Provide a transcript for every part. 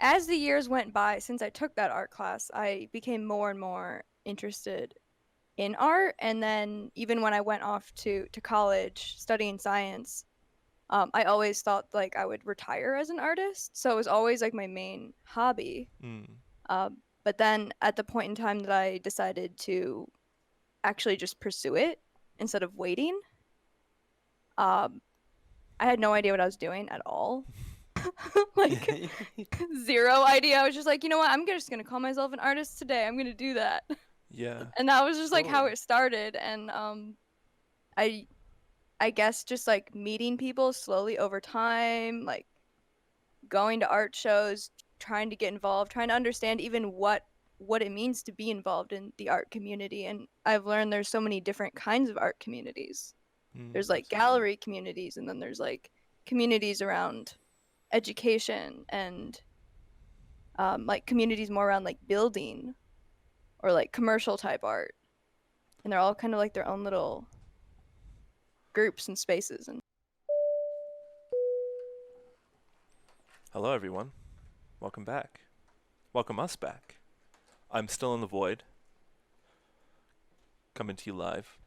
as the years went by, since I took that art class, I became more and more interested in art. And then even when I went off to college studying science, I always thought like I would retire as an artist. So it was always like my main hobby. Mm. But then at the point in time that I decided to actually just pursue it instead of waiting, um, I had no idea what I was doing at all. Like zero idea. I was just like, you know what? I'm just gonna call myself an artist today. I'm gonna do that. Yeah. And that was just like how Totally. it started. And I I guess just like meeting people slowly over time, like going to art shows, trying to get involved, trying to understand even what it means to be involved in the art community. And I've learned there's so many different kinds of art communities. Mm. There's like Absolutely. gallery communities, and then there's like communities around education and like communities more around like building or like commercial type art. And they're all kind of like their own little groups and spaces. And Hello, everyone. Welcome back. Welcome us back. I'm still in the void, coming to you live.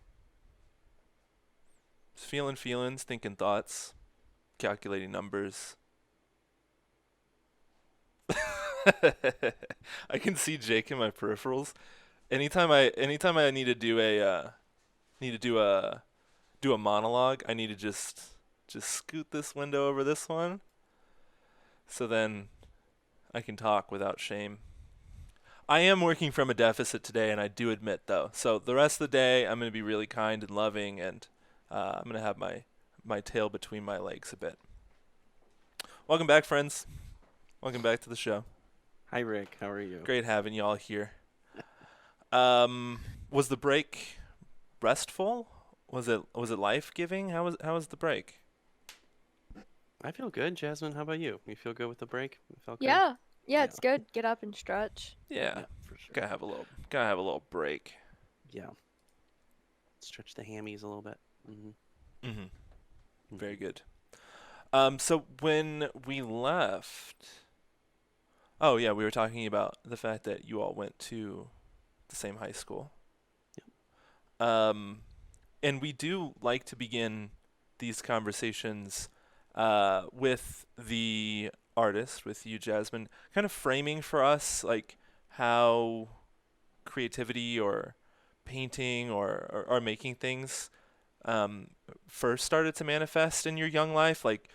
Just feeling feelings, thinking thoughts, calculating numbers. I can see Jake in my peripherals. Anytime I need to do need to do a monologue, I need to just scoot this window over this one, so then I can talk without shame. I am working from a deficit today, and I do admit though. So the rest of the day, I'm going to be really kind and loving, and I'm going to have my tail between my legs a bit. Welcome back, friends. Welcome back to the show. Hi, Rick. How are you? Great having you all here. Was the break restful? Was it life giving? How was the break? I feel good. Jasmine, how about you? You feel good with the break? You felt good? yeah, yeah, Yeah. it's good. Get up and stretch. Yeah, Yeah, for sure. gotta have a little break. Yeah. Stretch the hammies a little bit. Mhm. Very Hmm. good. So when we left, oh yeah, we were talking about the fact that you all went to the same high school. Um, and we do like to begin these conversations with the artist, with you, Jasmine, kind of framing for us like how creativity or painting or making things um, first started to manifest in your young life. Like,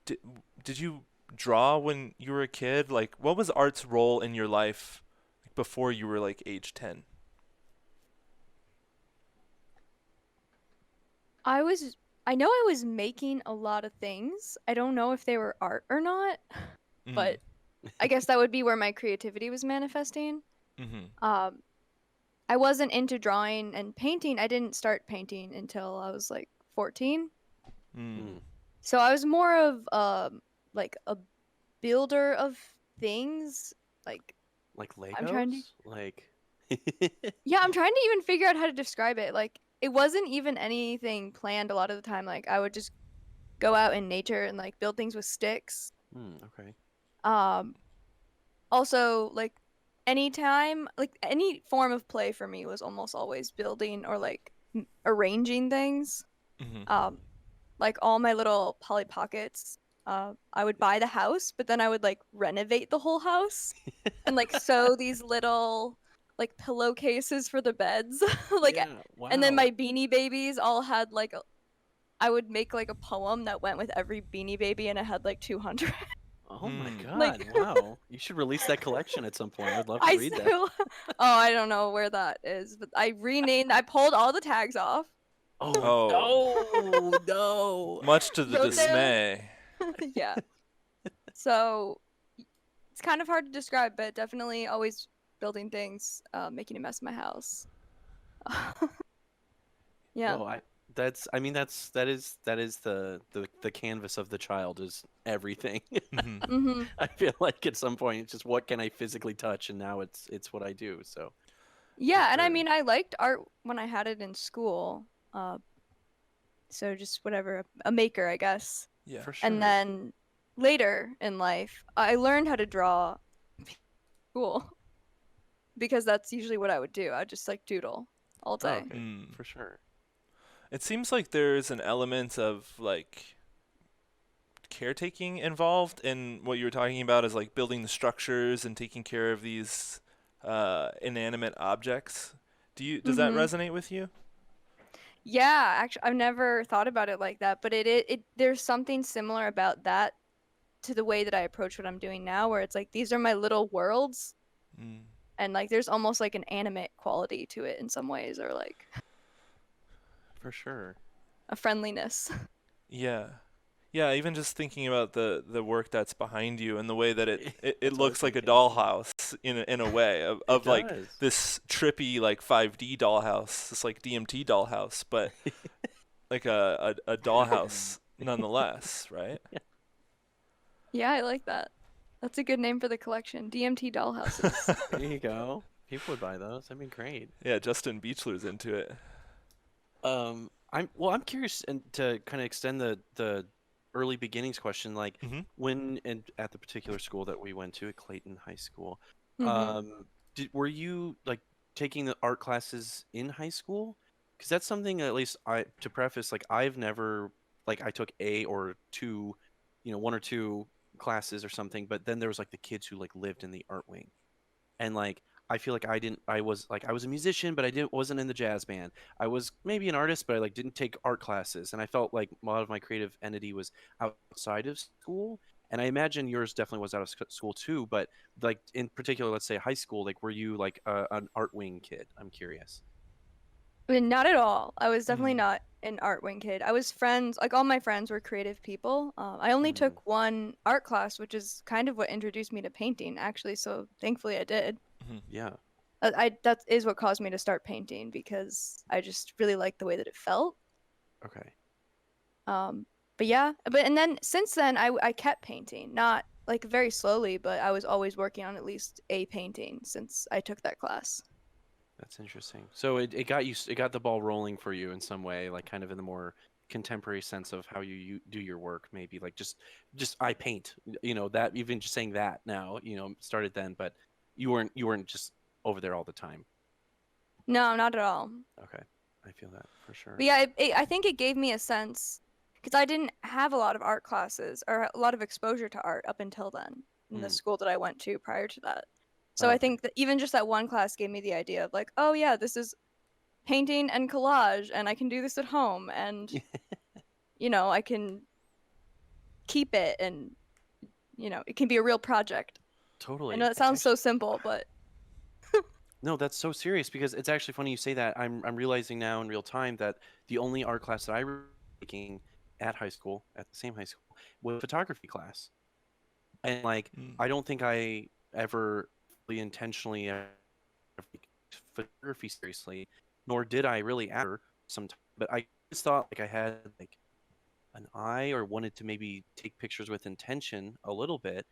did, did you draw when you were a kid? Like, what was art's role in your life before you were like age 10? I was I know I was making a lot of things. I don't know if they were art or not, Mm. but I guess that would be where my creativity was manifesting. Mhm. Um, I wasn't into drawing and painting. I didn't start painting until I was like 14. Mm. Mm. So I was more of like a builder of things. Like Like I'm trying to Legos? Like. Yeah, I'm trying to even figure out how to describe it. Like it wasn't even anything planned a lot of the time. Like I would just go out in nature and like build things with sticks. Okay. Um Also like anytime like any form of play for me was almost always building or like arranging things. Mhm. Um like all my little Polly Pockets, I would buy the house, but then I would like renovate the whole house and like sew these little like pillowcases for the beds. Like Yeah. and then Wow. my Beanie Babies all had like I would make like a poem that went with every Beanie Baby and it had like 200. Oh my Mm. God. Like Wow. You should release that collection at some point. I'd love to I read that. still I don't know where that is, but I pulled all the tags off, Oh Oh, no, no. much to the wrote there. dismay. Yeah. So it's kind of hard to describe, but definitely always building things, making a mess in my house. Yeah. Oh, I mean that is the canvas of the child is everything. Mhm. Mhm. I feel like at some point it's just what can I physically touch, and now it's what I do. So for Yeah, and I sure. mean I liked art when I had it in school. So just whatever, a maker, I guess. Yeah. For And sure. then later in life, I learned how to draw cool because that's usually what I would do. I'd just like doodle all Oh, day. okay, for sure. It seems like there's an element of like caretaking involved in what you were talking about, is like building the structures and taking care of these inanimate objects. Does that Mm-hmm. resonate with you? Yeah, actually, I've never thought about it like that, but it there's something similar about that to the way that I approach what I'm doing now, where it's like these are my little worlds, Mm. and like there's almost like an animate quality to it in some ways, or like For sure. a friendliness. Yeah. Yeah, even just thinking about the work that's behind you and the way that it That's what I was looks like a thinking. dollhouse in a way It of like does. this trippy like 5D dollhouse, this like DMT dollhouse, but like a dollhouse nonetheless, right? Yeah, I like that. That's a good name for the collection. DMT dollhouses. There you go. People would buy those. That'd be great. Yeah, Justin Beechler's into it. I'm curious, and to kind of extend the early beginnings question, like Hmm. when and at the particular school that we went to at Clayton High School, Mm-hmm. were you like taking the art classes in high school? Because that's something, at least I, to preface, like I've never, like I took a or two, one or two classes or something, but then there was like the kids who like lived in the art wing, and like I feel like I was a musician, but I didn't wasn't in the jazz band. I was maybe an artist, but I like didn't take art classes, and I felt like a lot of my creative entity was outside of school. And I imagine yours definitely was out of school too, but like in particular, let's say high school, like were you like an art wing kid? I'm curious. I mean, not at all. I was definitely Mm. not an art wing kid. I was friends, like all my friends were creative people. I only Mm, took one art class, which is kind of what introduced me to painting, actually. So thankfully I did. Hmm. yeah. That is what caused me to start painting because I just really liked the way that it felt. Okay. Um, but yeah, and then since then I kept painting, not like very slowly, but I was always working on at least a painting since I took that class. That's interesting. So it got the ball rolling for you in some way, like kind of in the more contemporary sense of how you do your work, maybe like just I paint, that even just saying that now, started then, but you weren't just over there all the time. No, not at all. Okay, I feel that for But sure. yeah, I think it gave me a sense because I didn't have a lot of art classes or a lot of exposure to art up until then in the Mm. school that I went to prior to that. So Oh, I okay. think that even just that one class gave me the idea of like, oh yeah, this is painting and collage, and I can do this at home, and I can keep it, and it can be a real project. I know Totally. it It's sounds so actually simple, but no, that's so serious because it's actually funny you say that. I'm realizing now in real time that the only art class that I was taking at high school, at the same high school, was photography class. And like Mm. I don't think I ever really intentionally take photography seriously, nor did I really after some time. But I just thought like I had like an eye or wanted to maybe take pictures with intention a little bit,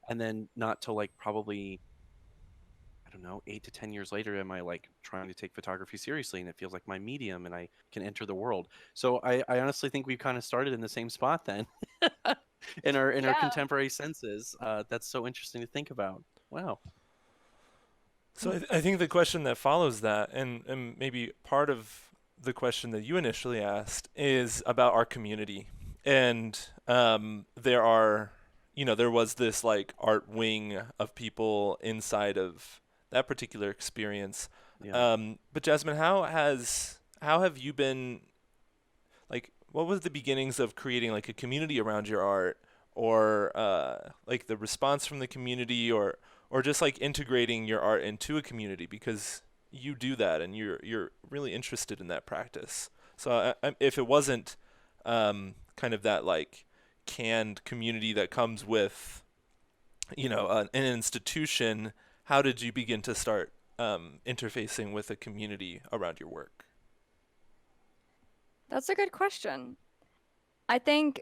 and then not till like probably I don't know 8 to 10 years later am I like trying to take photography seriously, and it feels like my medium, and I can enter the world. So I honestly think we've kind of started in the same spot then, in our yeah. contemporary senses. That's so interesting to think about. Wow. So I think the question that follows that, and maybe part of the question that you initially asked, is about our community. And there was this like art wing of people inside of that particular experience. Yeah. But Jasmine, how have you been like? What was the beginnings of creating like a community around your art, or like the response from the community, or just like integrating your art into a community, because you do that and you're really interested in that practice. So if it wasn't kind of that like canned community that comes with an institution, how did you begin to start interfacing with a community around your work? That's a good question. I think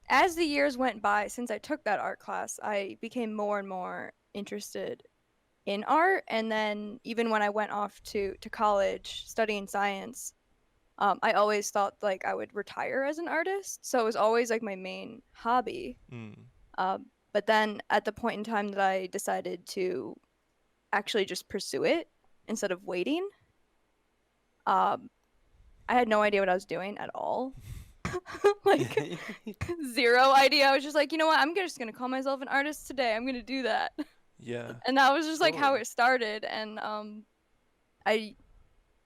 as the years went by since I took that art class, I became more and more interested in art. And then even when I went off to college studying science, I always thought like I would retire as an artist. So it was always like my main hobby. Mm. But then at the point in time that I decided to actually just pursue it instead of waiting, um, I had no idea what I was doing at all. Like zero idea. I was just like, you know what? I'm just gonna call myself an artist today. I'm gonna do that. Yeah. And that was just like how Totally. it started. And I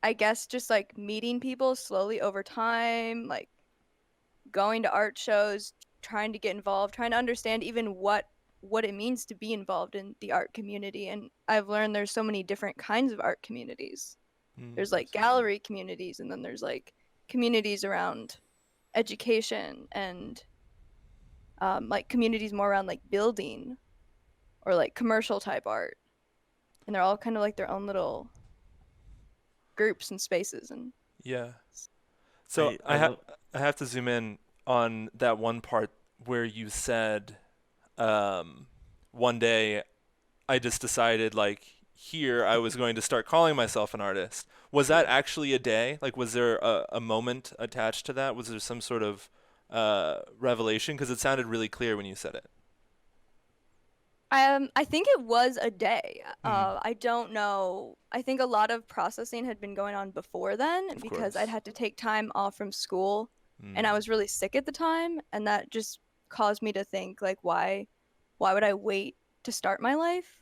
I guess just like meeting people slowly over time, like going to art shows, trying to get involved, trying to understand even what it means to be involved in the art community. And I've learned there's so many different kinds of art communities. Mm. There's like Absolutely. gallery communities, and then there's like communities around education, and like communities more around like building or like commercial type art. And they're all kind of like their own little groups and spaces. And Yeah. So I I love. I have to zoom in on that one part where you said um, one day I just decided like here I was going to start calling myself an artist. Was that Yeah. actually a day? Like was there a moment attached to that? Was there some sort of revelation? Because it sounded really clear when you said it. I think it was a day. Mm, I don't know. I think a lot of processing had been going on before then of because I'd course. had to take time off from school, and I Mm, was really sick at the time, and that just caused me to think like why would I wait to start my life?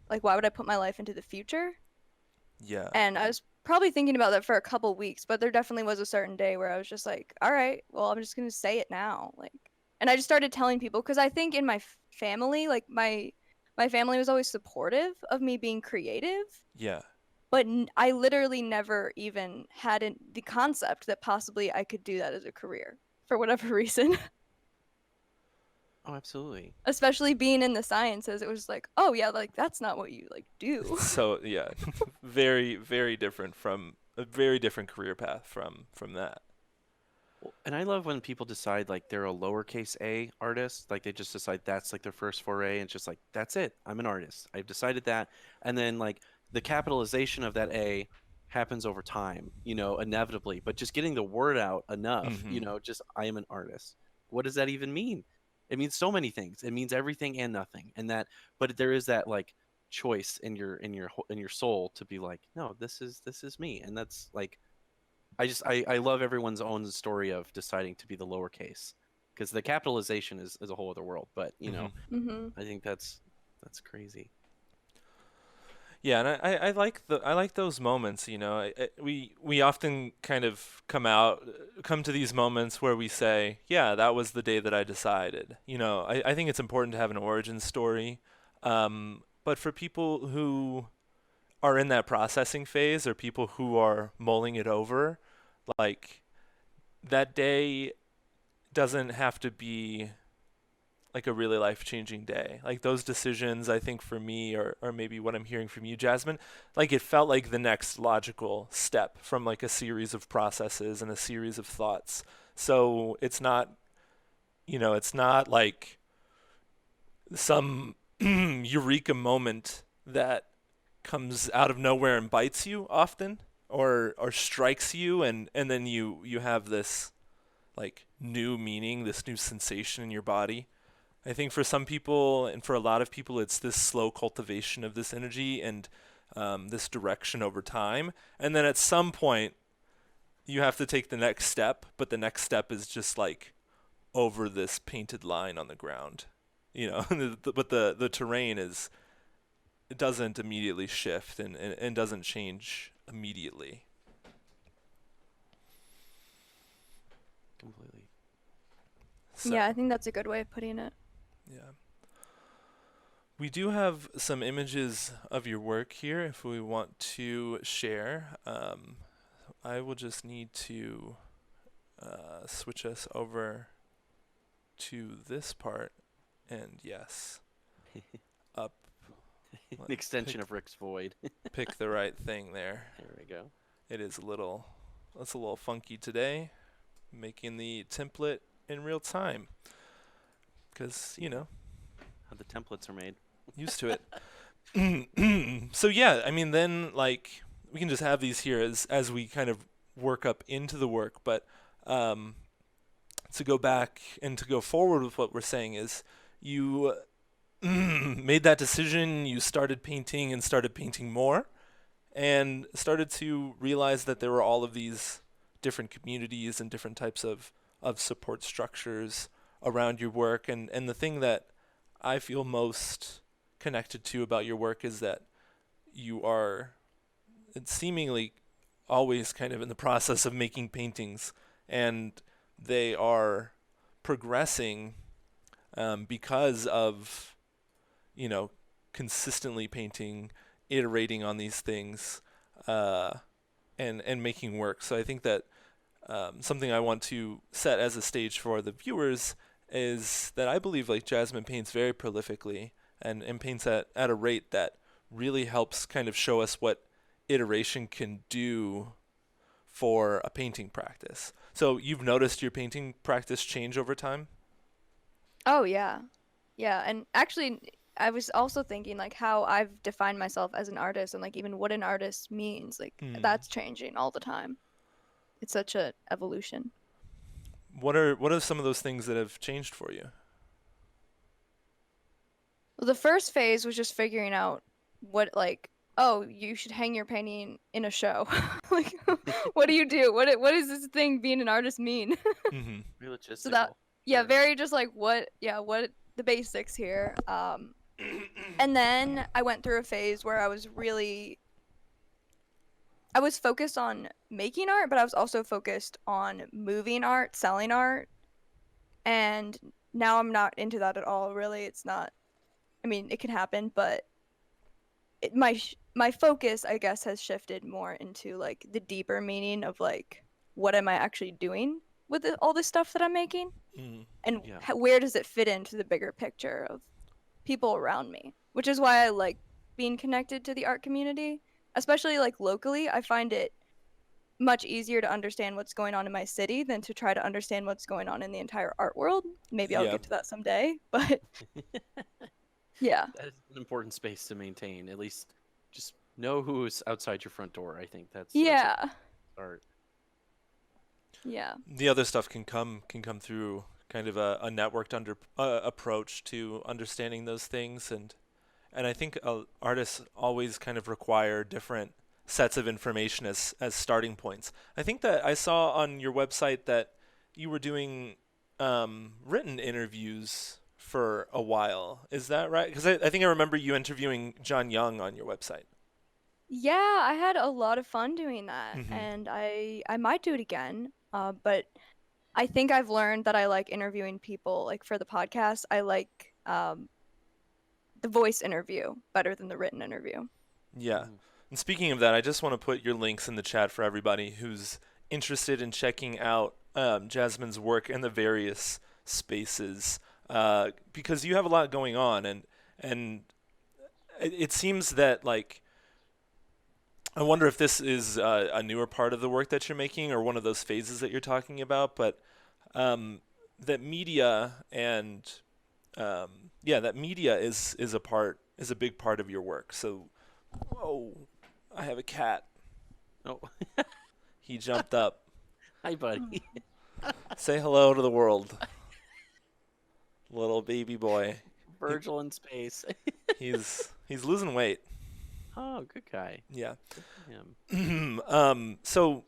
Like why would I put my life into the future? yeah. And I was probably thinking about that for a couple weeks, but there definitely was a certain day where I was just like, all right, well, I'm just gonna say it now. Like, and I just started telling people because I think in my family, like my family was always supportive of me being creative, Yeah. but I literally never even had the concept that possibly I could do that as a career for whatever reason. Oh, absolutely. Especially being in the sciences, it was like, oh yeah, like that's not what you like do. So yeah, very very different from a very different career path from that. Well, and I love when people decide like they're a lowercase a artist, like they just decide that's like their first foray, and it's just like that's it. I'm an artist. I've decided that, and then like the capitalization of that a happens over time, inevitably. But just getting the word out enough, Hmm. just I am an artist. What does that even mean? It means so many things. It means everything and nothing, and that. But there is that like choice in your soul to be like, no, this is me, and that's like I love everyone's own story of deciding to be the lowercase because the capitalization is a whole other world. But Hmm. Hmm. I think that's crazy. Yeah, and I like those moments. We often kind of come to these moments where we say, yeah, that was the day that I decided. I think it's important to have an origin story. But for people who are in that processing phase or people who are mulling it over, like that day doesn't have to be like a really life-changing day. Like those decisions, I think for me, or maybe what I'm hearing from you, Jasmine, like it felt like the next logical step from like a series of processes and a series of thoughts. So it's not like some eureka moment that comes out of nowhere and bites you often or strikes you and then you have this like new meaning, this new sensation in your body. I think for some people and for a lot of people, it's this slow cultivation of this energy and this direction over time. And then at some point, you have to take the next step, but the next step is just like over this painted line on the ground. But the terrain it doesn't immediately shift and doesn't change immediately. Completely. So, Yeah, I think that's a good way of putting it. yeah. We do have some images of your work here if we want to share. I will just need to switch us over to this part. And yes, up. An extension Pick, of Rick's void. pick the right thing there. There we go. It's a little funky today, making the template in real time. Because, See how the templates are made. used to it. So yeah, I mean, then like we can just have these here as we kind of work up into the work. But to go back and to go forward with what we're saying is you made that decision, you started painting and started painting more, and started to realize that there were all of these different communities and different types of support structures around your work. And the thing that I feel most connected to about your work is that you are seemingly always kind of in the process of making paintings, and they are progressing because of, consistently painting, iterating on these things, and making work. So I think that something I want to set as a stage for the viewers is that I believe like Jasmine paints very prolifically and paints at a rate that really helps kind of show us what iteration can do for a painting practice. So you've noticed your painting practice change over time? Oh yeah. Yeah, and actually I was also thinking like how I've defined myself as an artist and like even what an artist means. Like Hmm. that's changing all the time. It's such a evolution. What are some of those things that have changed for you? Well, the first phase was just figuring out what like, oh, you should hang your painting in a show. Like what do you do? What does this thing being an artist mean? Hmm. Very So that logistical. yeah, Sure. very just like what the basics here. And then I went through a phase where I was focused on making art, but I was also focused on moving art, selling art, and now I'm not into that at all, really. It's not, I mean, it can happen, but my focus, I guess, has shifted more into like the deeper meaning of like what am I actually doing with all this stuff that I'm making, Mm. and Yeah. where does it fit into the bigger picture of people around me, which is why I like being connected to the art community, especially like locally. I find it much easier to understand what's going on in my city than to try to understand what's going on in the entire art world. Maybe I'll Yeah. get to that someday, but yeah. That is an important space to maintain. At least just know who's outside your front door. I think that's a Yeah. start. Yeah. The other stuff can come through kind of a networked approach to understanding those things, and I think artists always kind of require different sets of information as starting points. I think that I saw on your website that you were doing written interviews for a while. Is that right? Because I think I remember you interviewing John Young on your website. Yeah, I had a lot of fun doing that, Hmm. and I might do it again. But I think I've learned that I like interviewing people. Like for the podcast, I like the voice interview better than the written interview. Yeah. Mm. And speaking of that, I just want to put your links in the chat for everybody who's interested in checking out Jasmine's work in the various spaces, because you have a lot going on, and it seems that like I wonder if this is a newer part of the work that you're making or one of those phases that you're talking about, but that media and that media is a big part of your work. So, whoa, I have a cat. Oh, He jumped up. hi, buddy. Say hello to the world, little baby boy. He, Virgil in space. he's losing weight. Oh, good guy. Yeah. Good for him. So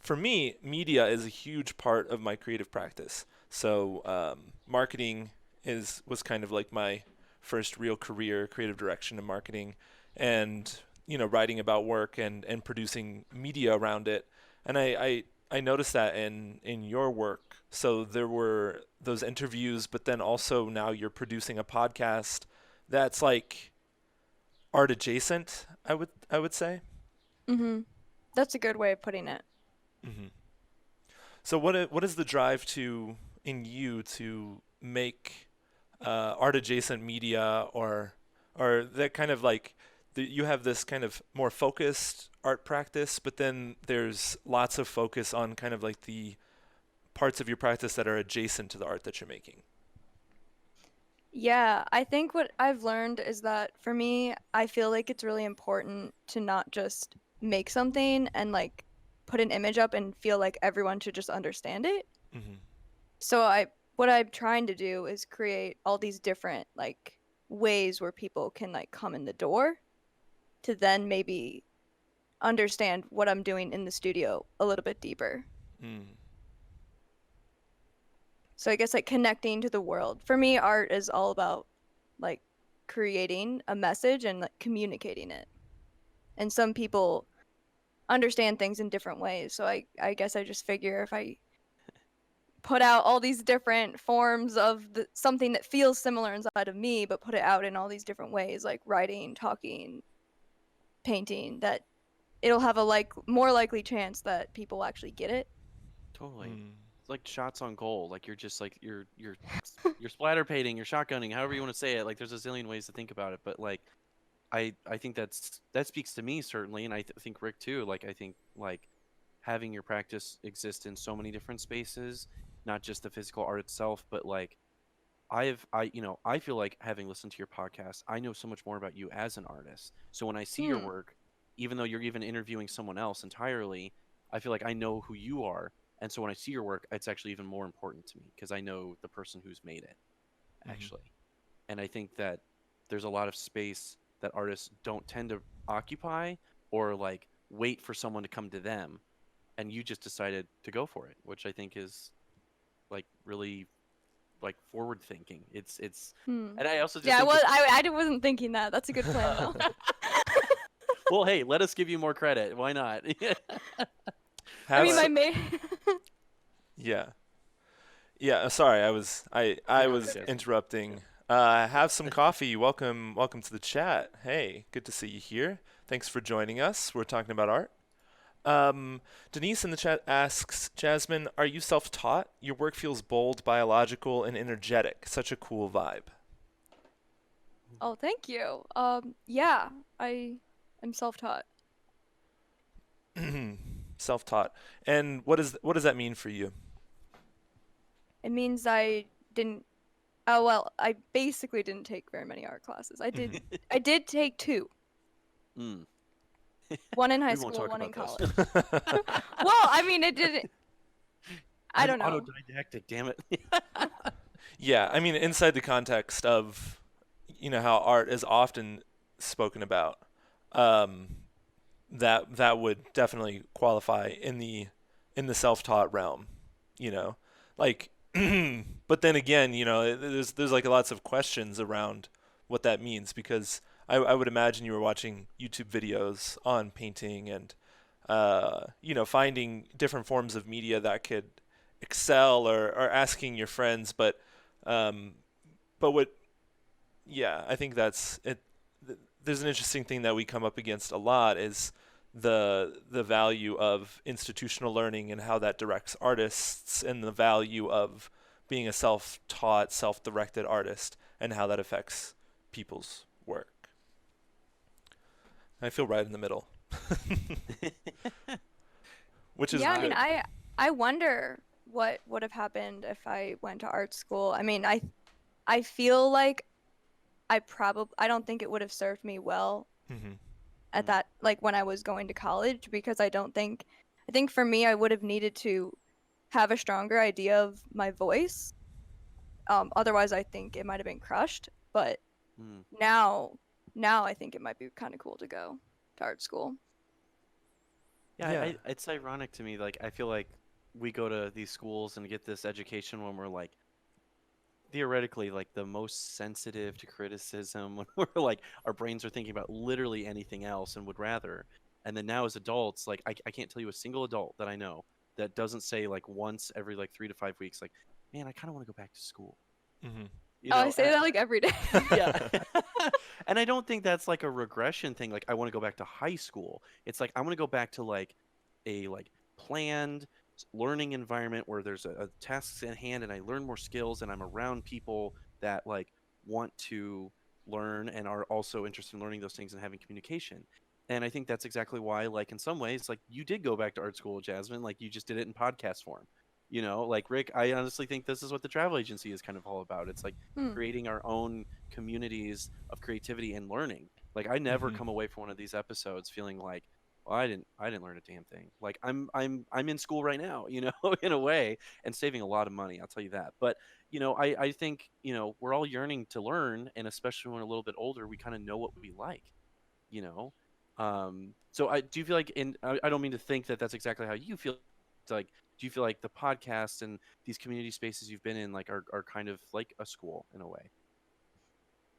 for me, media is a huge part of my creative practice. So marketing was kind of like my first real career, creative direction in marketing, and writing about work and producing media around it. And I noticed that in your work. So there were those interviews, but then also now you're producing a podcast that's like art adjacent. I would say. Mm-hmm. That's a good way of putting it. Hmm. So what is the drive in you to make art adjacent media, or that kind of like you have this kind of more focused art practice, but then there's lots of focus on kind of like the parts of your practice that are adjacent to the art that you're making. Yeah, I think what I've learned is that for me, I feel like it's really important to not just make something and like put an image up and feel like everyone should just understand it. Hmm. So what I'm trying to do is create all these different like ways where people can like come in the door to then maybe understand what I'm doing in the studio a little bit deeper. Mm. So I guess like connecting to the world. For me, art is all about like creating a message and like communicating it. And some people understand things in different ways. So I guess I just figure if I put out all these different forms of something that feels similar inside of me, but put it out in all these different ways, like writing, talking, painting, that it'll have a more likely chance that people actually get it. Totally. Mm. It's like shots on goal. Like you're just like you're splatter painting, you're shotgunning, however you want to say it. Like there's a zillion ways to think about it, but like I think that speaks to me certainly, and think Rick too. Like I think like having your practice exist in so many different spaces, not just the physical art itself, but like I feel like having listened to your podcast, I know so much more about you as an artist. So when I see your Hmm. work, even though you're even interviewing someone else entirely, I feel like I know who you are. And so when I see your work, it's actually even more important to me because I know the person who's made it, Mm-hmm. actually. And I think that there's a lot of space that artists don't tend to occupy or like wait for someone to come to them. And you just decided to go for it, which I think is like really like forward thinking. It's Hmm. and I also just Yeah, think well, that I wasn't thinking that. That's a good plan though. well, hey, let us give you more credit. Why not? I Have mean, But my s- main yeah. Yeah, sorry, I you're good, was Jasmine. Yeah. interrupting. Have some coffee. Welcome to the chat. Hey, good to see you here. Thanks for joining us. We're talking about art. Denise in the chat asks, Jasmine, are you self-taught? Your work feels bold, biological, and energetic. Such a cool vibe. Oh, thank you. Yeah, I am self-taught. Self-taught. And what does that mean for you? It means I didn't. Oh well, I basically didn't take very many art classes. Mhm. I did take two. Mm. One in high We won't school, talk one in about those. college. Well, I mean, it didn't. I I'm don't know. autodidactic, damn it. Yeah, I mean, inside the context of, how art is often spoken about, um, that would definitely qualify in the self-taught realm, you know, like, but then again, there's like lots of questions around what that means because I would imagine you were watching YouTube videos on painting and, finding different forms of media that could excel or asking your friends, um, but what, yeah, I think that's it. There's an interesting thing that we come up against a lot is the value of institutional learning and how that directs artists, and the value of being a self-taught, self-directed artist and how that affects people's work. I feel right in the middle, which is Yeah, I mean, good. I wonder what would have happened if I went to art school. I mean, I feel like I don't think it would have served me well Hmm. at Mm, that like when I was going to college because I think for me I would have needed to have a stronger idea of my voice. Otherwise I think it might have been crushed. But mm. now now I think it might be kind of cool to go to art school. Yeah, Yeah. it's ironic to me. Like, I feel like we go to these schools and get this education when we're like theoretically like the most sensitive to criticism, when we're like our brains are thinking about literally anything else and would rather. And then now as adults, like I can't tell you a single adult that I know that doesn't say like once every like 3 to 5 weeks, like, man, I kind of want to go back to school. Hmm. You Oh, I know, say that like every day. yeah. And I don't think that's like a regression thing. Like I want to go back to high school. It's like I want to go back to like a like planned learning environment where there's a tasks in hand and I learn more skills and I'm around people that like want to learn and are also interested in learning those things and having communication. And I think that's exactly why, like in some ways, like you did go back to art school, Jasmine. Like you just did it in podcast form. Like Rick, I honestly think this is what the travel agency is kind of all about. It's like Hmm. creating our own communities of creativity and learning. Like I never Hmm. come away from one of these episodes feeling like Well, I didn't learn a damn thing. Like I'm in school right now, in a way, and saving a lot of money. I'll tell you that. But I think we're all yearning to learn, and especially when we're a little bit older, we kind of know what we like. You know, so I do you feel like I don't mean to think that that's exactly how you feel. It's like, do you feel like the podcast and these community spaces you've been in like are kind of like a school in a way?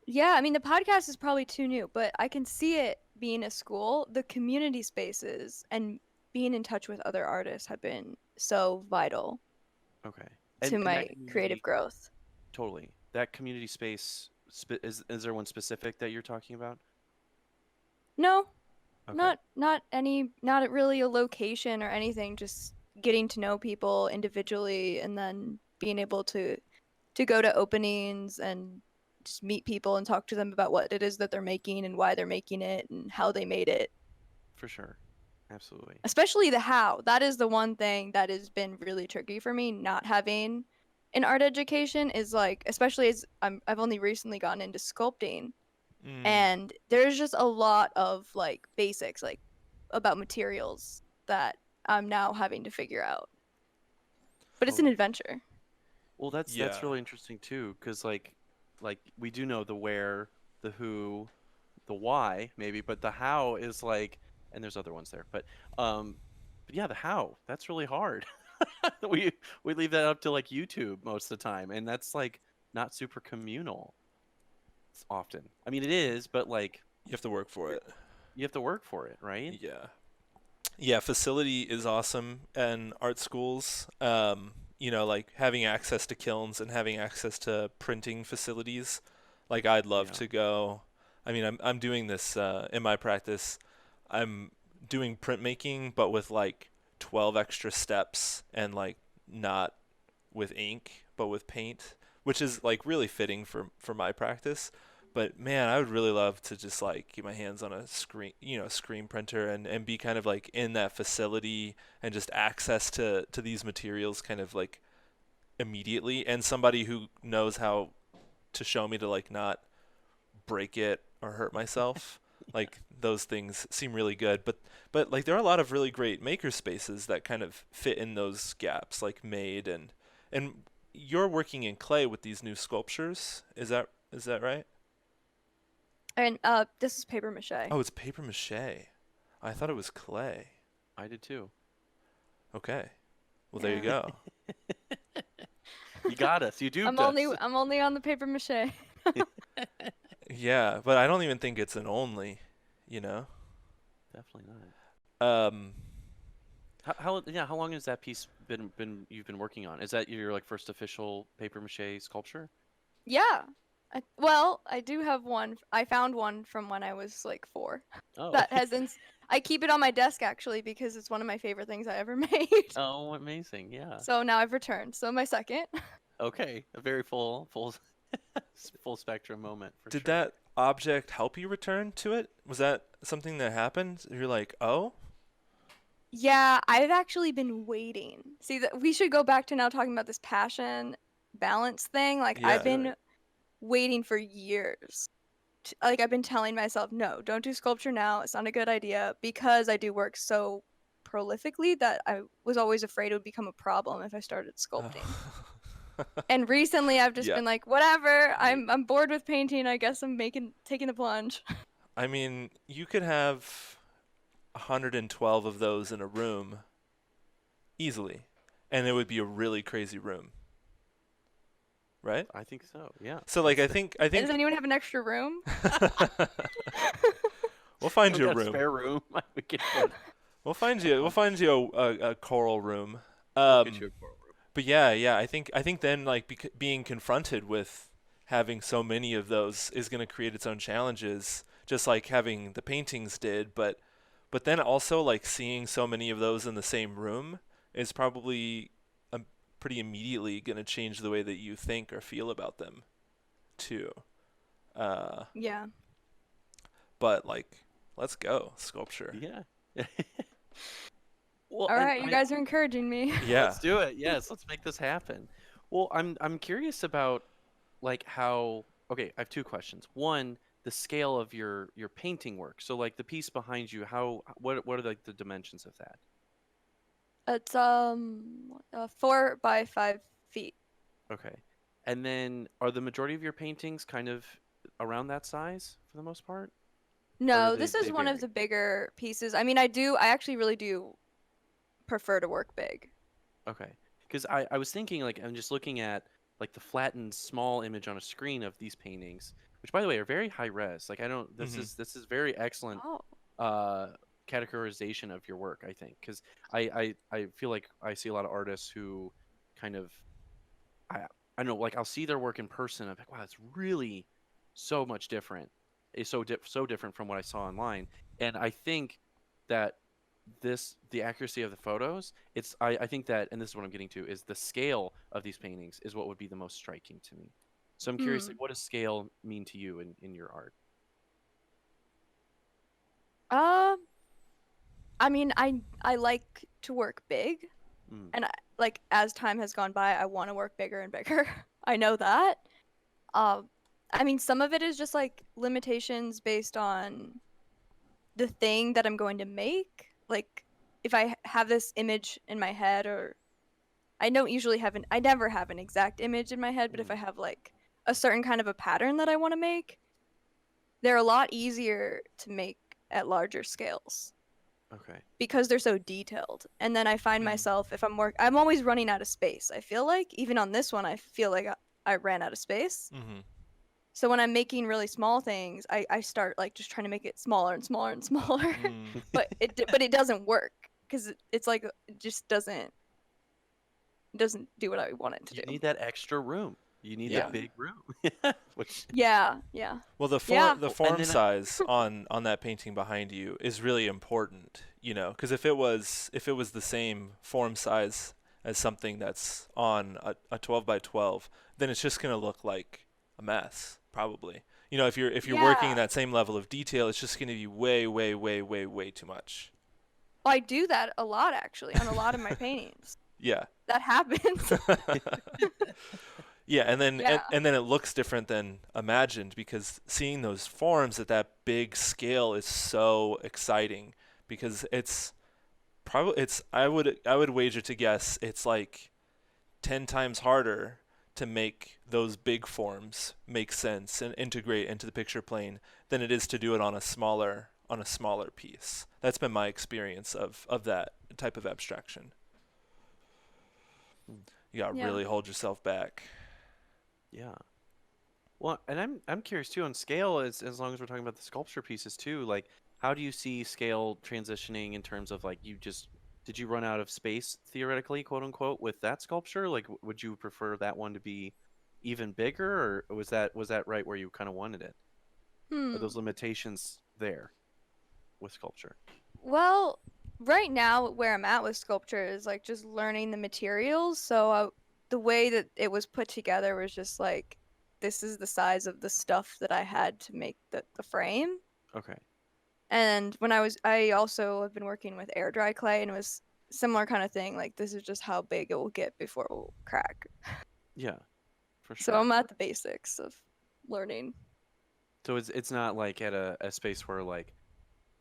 Yeah, I mean, the podcast is probably too new, but I can see it being a school. The community spaces and being in touch with other artists have been so vital Okay, to and my that creative community. growth. Totally. That community space is there one specific that you're talking about? No, Okay, not really a location or anything, just getting to know people individually and then being able to go to openings and just meet people and talk to them about what it is that they're making and why they're making it and how they made it. for sure. Absolutely. Especially the how. That is the one thing that has been really tricky for me not having an art education is like, especially as I've only recently gotten into sculpting, Mm, and there's just a lot of like basics like about materials that I'm now having to figure out. But it's an Totally. adventure. Well, that's yeah. really interesting too, because like we do know the where, the who, the why maybe, but the how is like, and there's other ones there, but yeah, the how that's really hard. we we leave that up to like YouTube most of the time, and that's like not super communal often. I mean, it is, but like You have to work for you're, it. you have to work for it, right? Yeah. Yeah, facility is awesome and art schools. Like having access to kilns and having access to printing facilities. Like I'd love Yeah. to go. I mean, I'm doing this in my practice. I'm doing printmaking, but with like 12 extra steps and like not with ink, but with paint, which is like really fitting for my practice. But man, I would really love to just like get my hands on a screen printer and be kind of like in that facility and just access to these materials kind of like immediately and somebody who knows how to show me to like not break it or hurt myself. Like those things seem really good, but like there are a lot of really great maker spaces that kind of fit in those gaps, like Made and you're working in clay with these new sculptures. Is that right? And this is paper mache. Oh, it's paper mache. I thought it was clay. I did too. Okay. Well, there you Yeah. go. You got us. You I'm duped only us. I'm only on the paper mache. Yeah, but I don't even think it's an only, you know. Definitely not. Um, How long has that piece been you've been working on? Is that your like first official paper mache sculpture? Yeah. Well, I do have one. I found one from when I was like 4. Oh. That hasn't. I keep it on my desk actually because it's one of my favorite things I ever made. Oh, amazing. Yeah. So now I've returned. So my second. Okay. A very full spectrum moment for did sure. that object help you return to it? Was that something that happened? You're like, oh, Yeah, I've actually been waiting. See, we should go back to now talking about this passion balance thing. Like I've yeah. Do it. been waiting for years. Like I've been telling myself, no, don't do sculpture now. It's not a good idea because I do work so prolifically that I was always afraid it would become a problem if I started sculpting. And recently I've just Yeah. been like, whatever. Right. I'm bored with painting. I guess I'm taking the plunge. I mean, you could have 112 of those in a room easily, and it would be a really crazy room, right? I think so. Yeah. So like I That's think I And does think anyone have an extra room? we'll find I've you a got a room. spare room. We can put. We'll find you a coral room. We'll get you a coral room. But yeah, I think then like being confronted with having so many of those is going to create its own challenges, just like having the paintings did. But then also like seeing so many of those in the same room is probably pretty immediately going to change the way that you think or feel about them too. Uh, Yeah. but like, let's go sculpture. Yeah. Well, All and right, you guys are encouraging me. Yeah. let's do it. Yes, let's make this happen. Well, I'm curious about like how. Okay, I have two questions. One, the scale of your painting work. So like the piece behind you, what are like the dimensions of that? It's 4 by 5 feet. Okay. And then are the majority of your paintings kind of around that size for the most part? Or do No, they this is one of vary? the bigger pieces. I mean, I actually really do prefer to work big. Okay. Because I was thinking, like, I'm just looking at like the flattened small image on a screen of these paintings, which by the way are very high res. Like I don't Hmm. this is very excellent Oh. uh categorization of your work, I think. Because I feel like I see a lot of artists who kind of I I don't know, like I'll see their work in person. I'm like, wow, it's really so much different. It's so different from what I saw online. And I think that the accuracy of the photos, I think that, and this is what I'm getting to, is the scale of these paintings is what would be the most striking to me. So I'm curious, like, Hmm. what does scale mean to you in your art? Um, I mean, I like to work big, Mm, and like as time has gone by, I want to work bigger and bigger. I know that. Um, I mean, some of it is just like limitations based on the thing that I'm going to make. Like, if I have this image in my head, or I never have an exact image in my head, but if I mm, have like a certain kind of a pattern that I want to make, they're a lot easier to make at larger scales okay. because they're so detailed. And then I find Mm. myself if I'm always running out of space. I feel like even on this one, I feel like I ran out of space. Hmm. So when I'm making really small things, I start like just trying to make it smaller and smaller and smaller, Mm. but it doesn't work because it's like it just doesn't do what I want it to You do. need that extra room. You need Yeah. Yeah. that big room. Which, Yeah, yeah. Well, Yeah. the and form then size on that painting behind you is really important, you know, because if it was the same form size as something that's on a 12 by 12, then it's just gonna look like a mess, probably. You know, if you're working in Yeah. that same level of detail, it's just gonna be way too much. I do that a lot actually on a lot of my paintings. Yeah. That happens. Yeah, and then Yeah. and then it looks different than imagined because seeing those forms at that big scale is so exciting because it's probably it's I would wager to guess it's like 10 times harder to make those big forms make sense and integrate into the picture plane than it is to do it on a smaller piece. That's been my experience of that type of abstraction. You got to Yeah. really hold yourself back. yeah. Well, and I'm curious too on scale as long as we're talking about the sculpture pieces too, like how do you see scale transitioning in terms of like you just did you run out of space theoretically, quote unquote, with that sculpture? Like would you prefer that one to be even bigger or was that right where you kind of wanted it? Are Hmm. those limitations there with sculpture? Well, right now where I'm at with sculpture is like just learning the materials. So the way that it was put together was just like this is the size of the stuff that I had to make the frame. Okay. And I also have been working with air dry clay, and it was similar kind of thing. Like this is just how big it will get before it will crack. Yeah, for So sure. I'm at the basics of learning. So it's not like at a space where like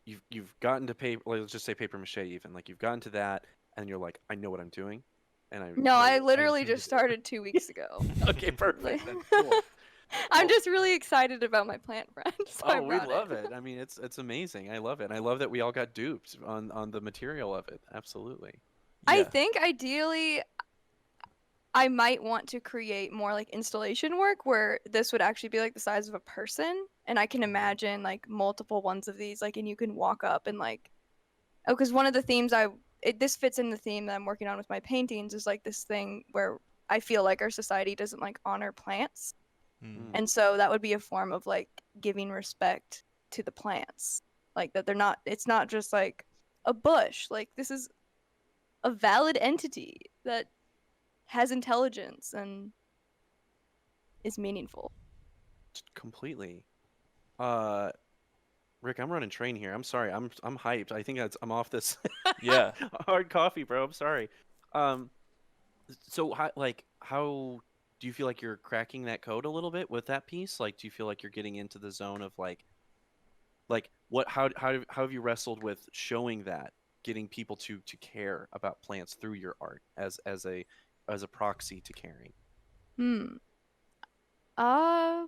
you've gotten to paper, like, let's just say paper mache even, like you've gotten to that and you're like, I know what I'm doing and I No, know I what I literally intend to just do. started 2 weeks ago. Okay, Like, perfect. Then cool. I'm Well, just really excited about my plant friend, so I oh, we brought it. love it. I mean, it's amazing. I love it. And I love that we all got duped on the material of it. Absolutely. I Yeah. think ideally I might want to create more like installation work where this would actually be like the size of a person, and I can Mhm. imagine like multiple ones of these, like, and you can walk up and like, oh, because one of the themes this fits in the theme that I'm working on with my paintings is like this thing where I feel like our society doesn't like honor plants. Mm. Mm, And so that would be a form of like giving respect to the plants. Like that it's not just like a bush. Like this is a valid entity that has intelligence and is meaningful. completely. Uh, Rick, I'm running train here. I'm sorry. I'm hyped. I think I'm off this Yeah. hard coffee, bro. I'm sorry. Um, so how do you feel like you're cracking that code a little bit with that piece? Like, do you feel like you're getting into the zone of like what how have you wrestled with showing that, getting people to care about plants through your art as a proxy to caring? Hmm. Uh,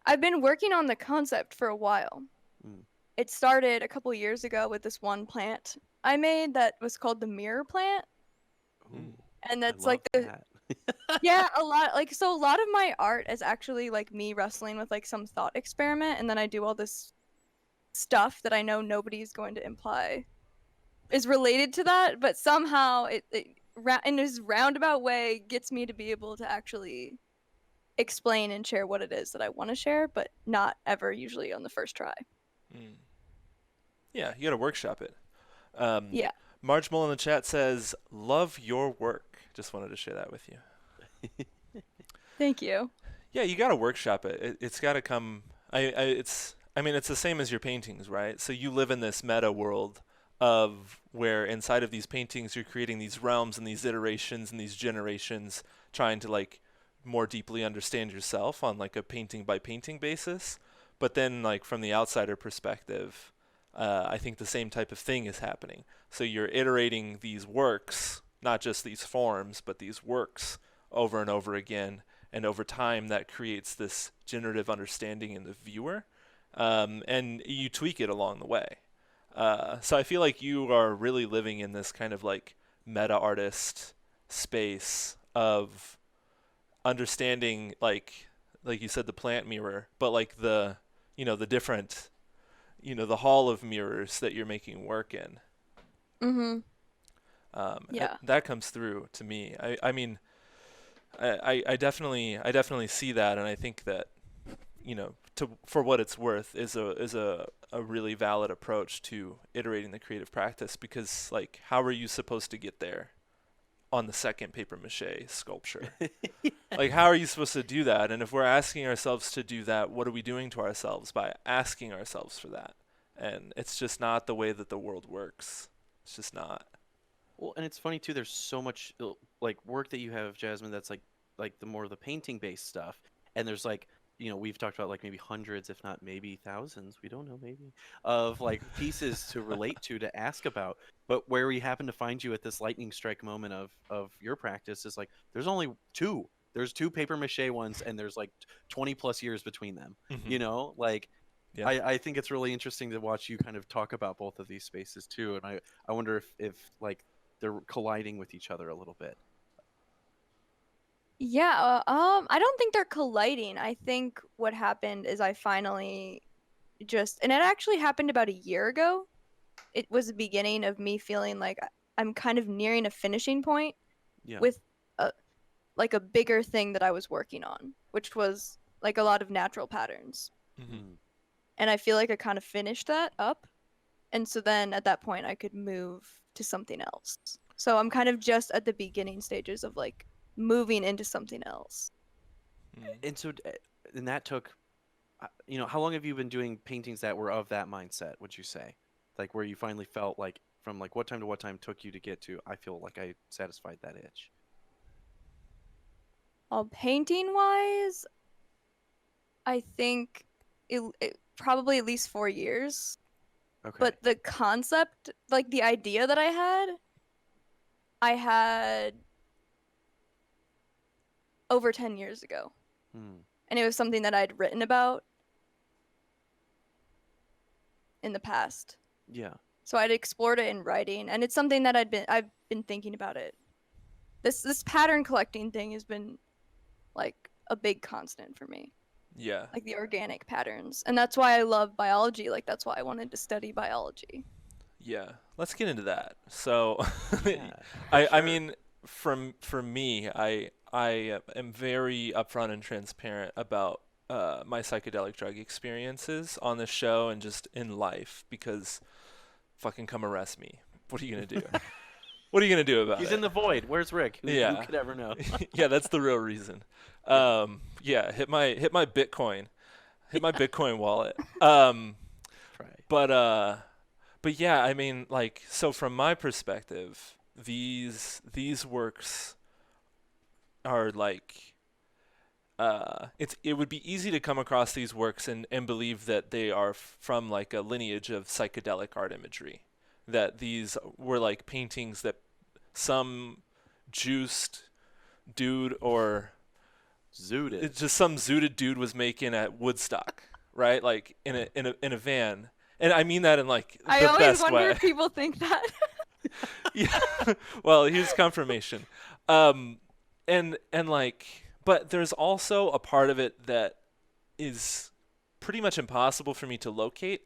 I've been working on the concept for a while. Mm. It started a couple years ago with this one plant I made that was called the mirror plant. Ooh, And I that's love like the that. yeah, a lot like so a lot of my art is actually like me wrestling with like some thought experiment, and then I do all this stuff that I know nobody's going to imply is related to that, but somehow in this roundabout way gets me to be able to actually explain and share what it is that I want to share, but not ever usually on the first try. Mm. Yeah, you got to workshop it. Um, Yeah. Marge Mull in the chat says, "Love your work." Just wanted to share that with you. Thank you. Yeah, you got to workshop it. It's got to come. I mean, it's the same as your paintings, right? So you live in this meta world of where inside of these paintings you're creating these realms and these iterations and these generations, trying to like more deeply understand yourself on like a painting by painting basis. But then, like from the outsider perspective, I think the same type of thing is happening. So you're iterating these works, not just these forms, but these works over and over again, and over time that creates this generative understanding in the viewer, and you tweak it along the way. So I feel like you are really living in this kind of like meta artist space of understanding, like you said, the plant mirror, but like the the different the hall of mirrors that you're making work in. Mm-hmm. Yeah. That comes through to me. I mean, I definitely see that, and I think that for what it's worth is a really valid approach to iterating the creative practice, because like how are you supposed to get there on the second paper mache sculpture? Like how are you supposed to do that? And if we're asking ourselves to do that, what are we doing to ourselves by asking ourselves for that? And it's just not the way that the world works. It's just not. Well, and it's funny too. There's so much like work that you have, Jasmine. That's like the more the painting based stuff, and there's like we've talked about like maybe hundreds, if not maybe thousands. We don't know, maybe of like pieces to relate to ask about. But where we happen to find you at this lightning strike moment of your practice is like there's only two. There's two paper mache ones, and there's like 20 plus years between them. Hmm. Like Yeah. I think it's really interesting to watch you kind of talk about both of these spaces too, and I wonder if like they're colliding with each other a little bit. Yeah, I don't think they're colliding. I think what happened is I finally and it actually happened about a year ago. It was the beginning of me feeling like I'm kind of nearing a finishing point Yeah. with a like a bigger thing that I was working on, which was like a lot of natural patterns. Hmm. Mm. And I feel like I kind of finished that up. And so then at that point I could move to something else. So I'm kind of just at the beginning stages of like moving into something else. And so, and that took, how long have you been doing paintings that were of that mindset? Would you say, like where you finally felt like from like what time to what time took you to get to? I feel like I satisfied that itch. Painting wise, I think it probably at least 4 years. Okay. But the concept, like the idea that I had over 10 years ago. Hmm. And it was something that I'd written about in the past. Yeah. So I'd explored it in writing, and it's something that I've been thinking about it. This pattern collecting thing has been like a big constant for me. Yeah. Like the organic patterns. And that's why I love biology. Like that's why I wanted to study biology. Yeah. Let's get into that. So, Yeah. I mean, for me, I am very upfront and transparent about my psychedelic drug experiences on the show and just in life, because fucking come arrest me. What are you gonna do? What are you gonna do about He's it? in the void. Where's Rick? Who Yeah. could ever know? Yeah, that's the real reason. Yeah, hit my Bitcoin, hit my Bitcoin wallet. Right. But yeah, I mean, like, so from my perspective, these works are like it would be easy to come across these works and believe that they are from like a lineage of psychedelic art imagery, that these were like paintings that some juiced dude or Zooted. it's just some zooted dude was making at Woodstock, right? Like in a van. And I mean that in like I the always best wonder way. if people think that. Yeah. Well, here's confirmation. And like, but there's also a part of it that is pretty much impossible for me to locate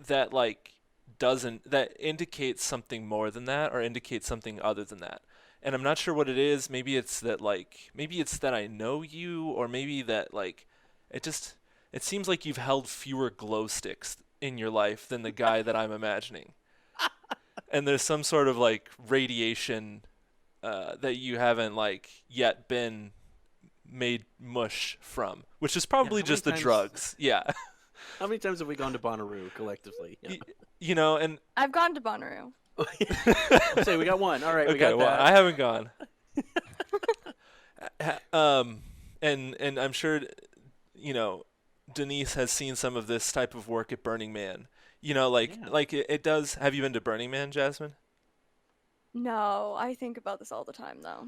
that like doesn't that indicates something more than that or indicates something other than that. And I'm not sure what it is. Maybe it's that I know you, or maybe that like it just it seems like you've held fewer glow sticks in your life than the guy that I'm imagining. And there's some sort of like radiation that you haven't like yet been made mush from, which is Yeah, probably how many just the times? drugs. Yeah. How many times have we gone to Bonnaroo collectively? Yeah. Y- you know, and I've gone to Bonnaroo. Say we got one. All right, we okay, got well, that. I haven't gone. And I'm sure, you know, Denise has seen some of this type of work at Burning Man. You know, Yeah. like it does. Have you been to Burning Man, Jasmine? No, I think about this all the time though.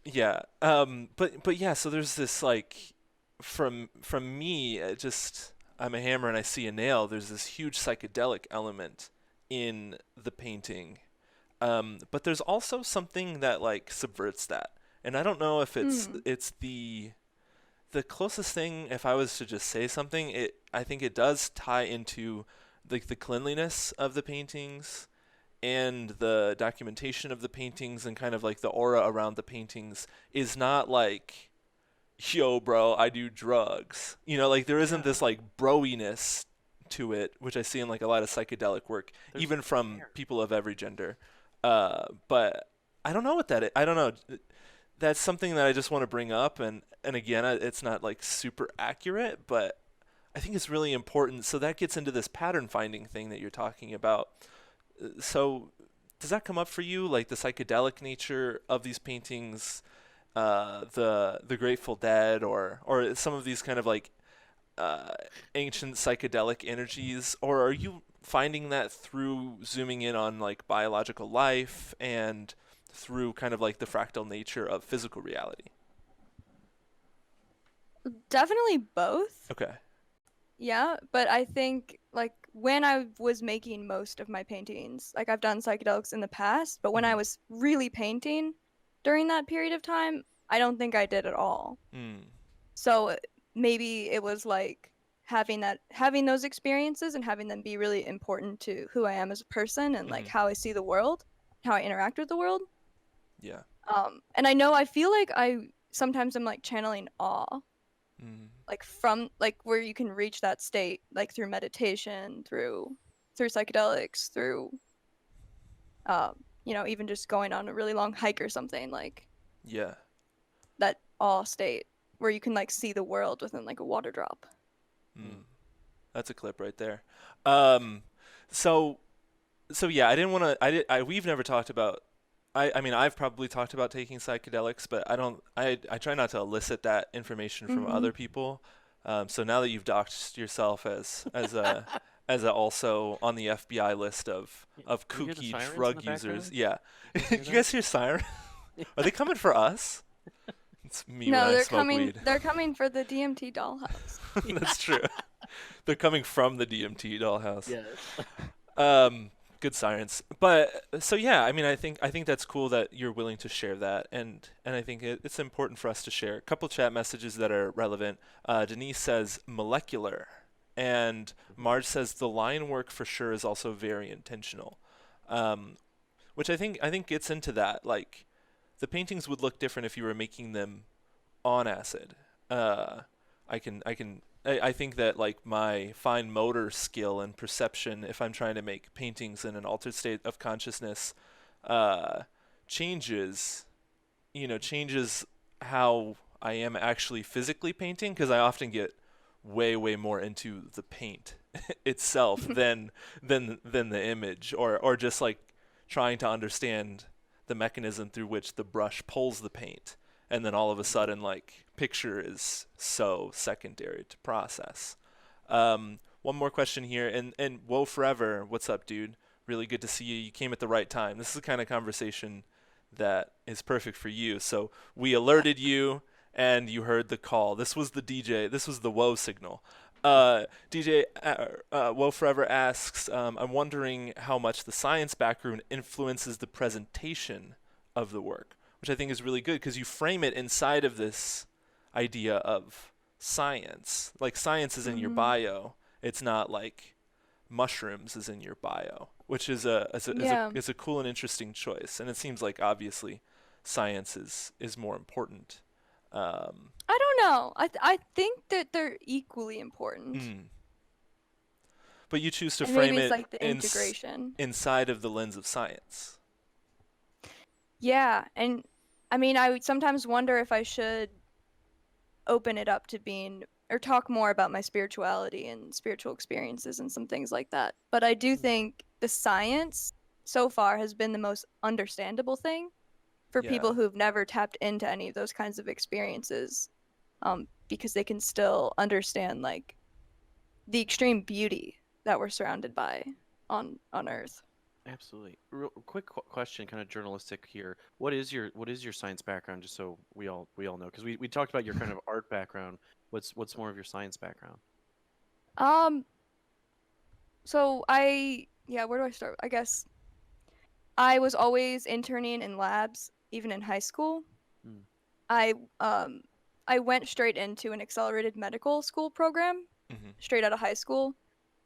Yeah. But yeah. So there's this like, from me, just I'm a hammer and I see a nail. There's this huge psychedelic element in the painting. But there's also something that like subverts that, and I don't know if Mm. it's the closest thing. If I was to just say something, I think it does tie into like the cleanliness of the paintings and the documentation of the paintings and kind of like the aura around the paintings is not like, yo, bro, I do drugs. You know, like there isn't Yeah. this like broiness to it, which I see in like a lot of psychedelic work, There's even from hair. people of every gender. But I don't know what that is. I don't know. That's something that I just want to bring up, and again, it's not like super accurate, but I think it's really important. So that gets into this pattern finding thing that you're talking about. So does that come up for you, like the psychedelic nature of these paintings, the Grateful Dead, or some of these kind of like uh, ancient psychedelic energies, or are you finding that through zooming in on like biological life and through kind of like the fractal nature of physical reality? Definitely both. Okay. Yeah, but I think like when I was making most of my paintings, like I've done psychedelics in the past, but when I Mm. was really painting during that period of time, I don't think I did at all. Mm. So maybe it was like having those experiences and having them be really important to who I am as a person and like Mm-hmm. how I see the world, how I interact with the world. Yeah. And I feel like I sometimes I'm like channeling awe, Mm. like from like where you can reach that state like through meditation, through psychedelics, through even just going on a really long hike or something, like Yeah. that awe state where you can like see the world within like a water drop. Mm. That's a clip right there. Um, so so yeah, I didn't want to. We've never talked about. I mean, I've probably talked about taking psychedelics, but I don't. I try not to elicit that information from Mm-hmm. other people. So now that you've doxed yourself as a also on the FBI list of Do you hear the kooky sirens in drug the users, background? yeah. You You hear that? guys hear siren? Are they coming for us? It's me when No, I they're smoke coming. weed. They're coming for the DMT dollhouse. That's true. They're coming from the DMT dollhouse. Yes. Good science. But so yeah, I mean, I think that's cool that you're willing to share that, and I think it's important for us to share. A couple chat messages that are relevant. Denise says molecular, and Marge says the line work for sure is also very intentional, um, which I think gets into that. Like the paintings would look different if you were making them on acid. Uh, I think that like my fine motor skill and perception, if I'm trying to make paintings in an altered state of consciousness, uh, changes, changes how I am actually physically painting, because I often get way more into the paint itself than the image, or just like trying to understand the mechanism through which the brush pulls the paint. and then all of a sudden like picture is so secondary to process. One more question here, and Whoa Forever, what's up, dude? Really good to see you. You came at the right time. This is the kind of conversation that is perfect for you. So we alerted you, and you heard the call. This was the DJ. This was the Whoa signal. DJ Whoa Forever asks, I'm wondering how much the science background influences the presentation of the work, which I think is really good because you frame it inside of this idea of science. Like science is in your Mm-hmm. bio. It's not like mushrooms is in your bio, which Yeah. is a cool and interesting choice. And it seems like obviously science is more important. Um, I don't know. I think that they're equally important. mm. But you choose to And maybe frame it's it like the integration. inside of the lens of science. Yeah, and I mean, I would sometimes wonder if I should open it up to being or talk more about my spirituality and spiritual experiences and some things like that. But I do think the science so far has been the most understandable thing for Yeah, people who've never tapped into any of those kinds of experiences, because they can still understand like the extreme beauty that we're surrounded by on Earth. Absolutely. Real quick question, kind of journalistic here. What is your science background, just so we all know? Because we talked about your kind of art background. What's more of your science background? Um, so yeah, where do I start? I guess I was always interning in labs, even in high school. Mm. I um I went straight into an accelerated medical school program hmm straight out of high school,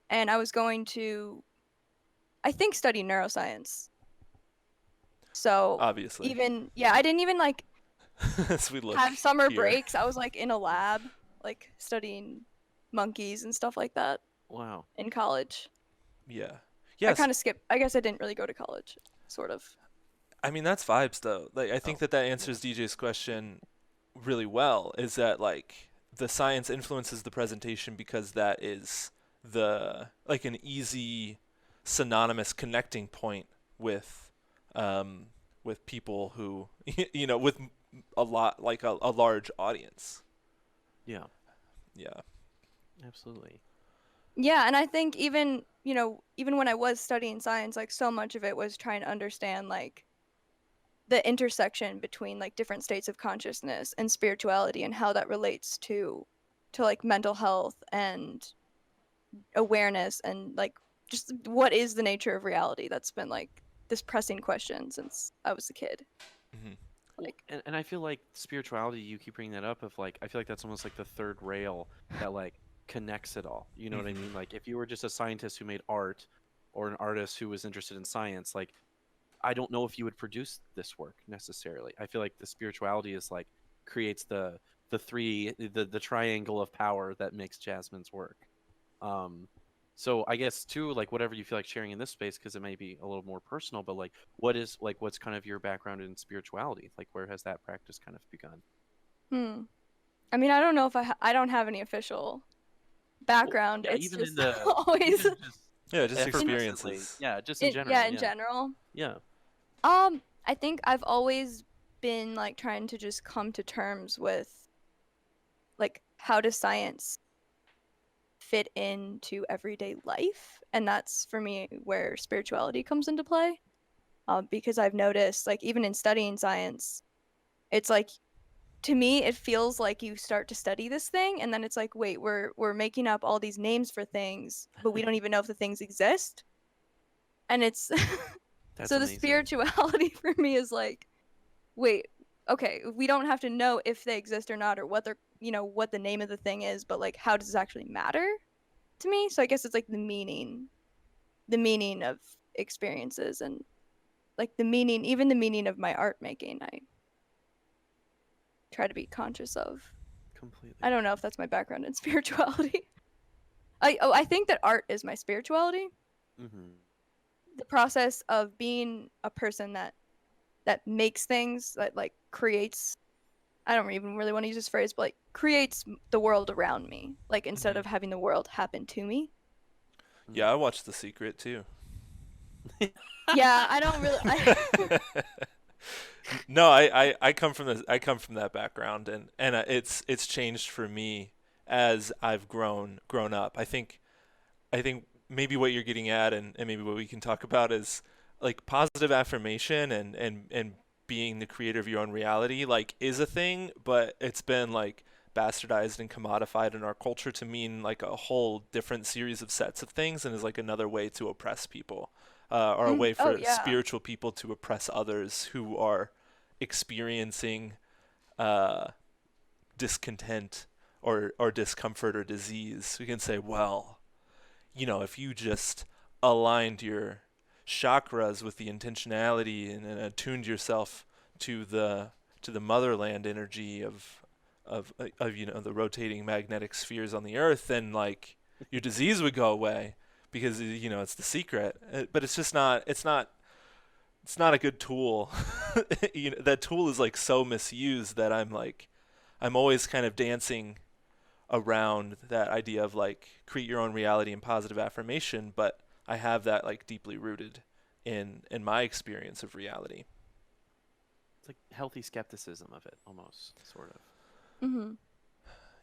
and I was going to I think study neuroscience. So obviously. even yeah, I didn't even like As we look have summer here. breaks. I was like in a lab, like studying monkeys and stuff like that Wow. in college. Yeah. I Yes. kind of skipped. I guess I didn't really go to college, sort of. I mean, that's vibes though. Like I think Oh, that yeah. answers DJ's question really well, is that like the science influences the presentation because that is the like an easy synonymous connecting point with um with people who with a lot like a large audience. Yeah. Yeah. Absolutely. Yeah, and I think even, even when I was studying science, like so much of it was trying to understand like the intersection between like different states of consciousness and spirituality and how that relates to like mental health and awareness and like just what is the nature of reality. That's been like this pressing question since I was a kid. hmm Well, Like, and I feel like spirituality, you keep bringing that up, of like, I feel like that's almost like the third rail that like connects it all. You know what I hmm mean? Like if you were just a scientist who made art, or an artist who was interested in science, like I don't know if you would produce this work necessarily. I feel like the spirituality is like creates the triangle of power that makes Jasmine's work. Um, so I guess too, like whatever you feel like sharing in this space, because it may be a little more personal, but like what's kind of your background in spirituality? Like where has that practice kind of begun? hmm. I mean, I don't know if I don't have any official Well, background. yeah, It's even in just the always even just Yeah, just effervescently, experiences. yeah, just in in yeah, general, in yeah, general. yeah. I think I've always been like trying to just come to terms with like how does science fit into everyday life? And that's for me where spirituality comes into play. Because I've noticed like even in studying science, it's like to me it feels like you start to study this thing and then it's like wait, we're making up all these names for things, but we don't even know if the things exist. And it's That's so the amazing. spirituality for me is like wait, okay, we don't have to know if they exist or not or what they're, what the name of the thing is, but like how does this actually matter to me? So I guess it's like the meaning of experiences and like the meaning, even the meaning of my art making, I try to be conscious of. I Completely. don't know if that's my background in spirituality. I think that art is my spirituality. Mm-hmm. The process of being a person that makes things that like creates, I don't even really want to use this phrase, but like creates the world around me, like instead hmm of having the world happen to me. Yeah, I watched The Secret too. Yeah, I don't really. No, I come from that background, and it's changed for me as I've grown up. I think maybe what you're getting at, and maybe what we can talk about is like positive affirmation and being the creator of your own reality, like, is a thing, but it's been like bastardized and commodified in our culture to mean like a whole different series of sets of things, and is like another way to oppress people, or a way Oh for yeah. spiritual people to oppress others who are experiencing uh, discontent or discomfort or disease. We can say, well, if you just aligned your chakras with the intentionality and attuned yourself to the motherland energy of the rotating magnetic spheres on the earth, then like your disease would go away because it's the secret. But it's just not. It's not a good tool. That tool is like so misused that I'm always kind of dancing around that idea of like create your own reality and positive affirmation, but I have that like deeply rooted in my experience of reality. It's like healthy skepticism of it, almost, sort of. Mhm.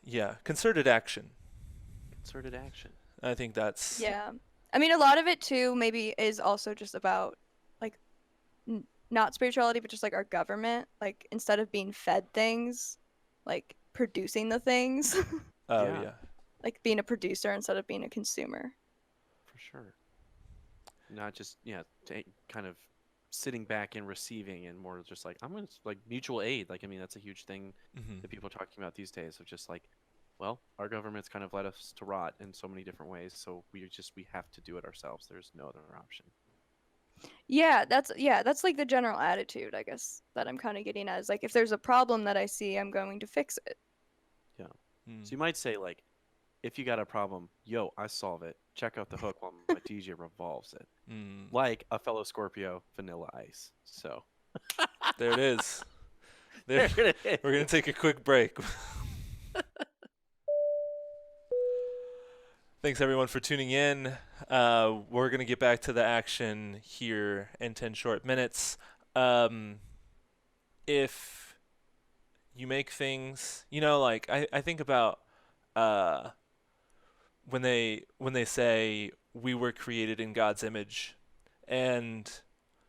Yeah, concerted action. Concerted action. I think that's Yeah. I mean, a lot of it too maybe is also just about like not spirituality, but just like our government. Like instead of being fed things, like producing the things, oh Yeah, yeah. like being a producer instead of being a consumer. for sure. Not just kind of sitting back and receiving, and more just like I'm gonna like mutual aid. Like I mean, that's a huge thing Hmm. that people are talking about these days. Of just like, well, our government's kind of led us to rot in so many different ways, so we have to do it ourselves. There's no other option. Yeah, that's like the general attitude, I guess, that I'm kind of getting at is like if there's a problem that I see, I'm going to fix it. Yeah. Mm. So you might say like, if you got a problem, yo, I solve it. Check out the hook while my DJ revolves it. Mm. Like a fellow Scorpio, Vanilla Ice. So There it is. There. there it We're gonna is. take a quick break. Thanks everyone for tuning in. We're gonna get back to the action here in 10 short minutes. Um, if you make things, like I think about uh, when they say we were created in God's image, and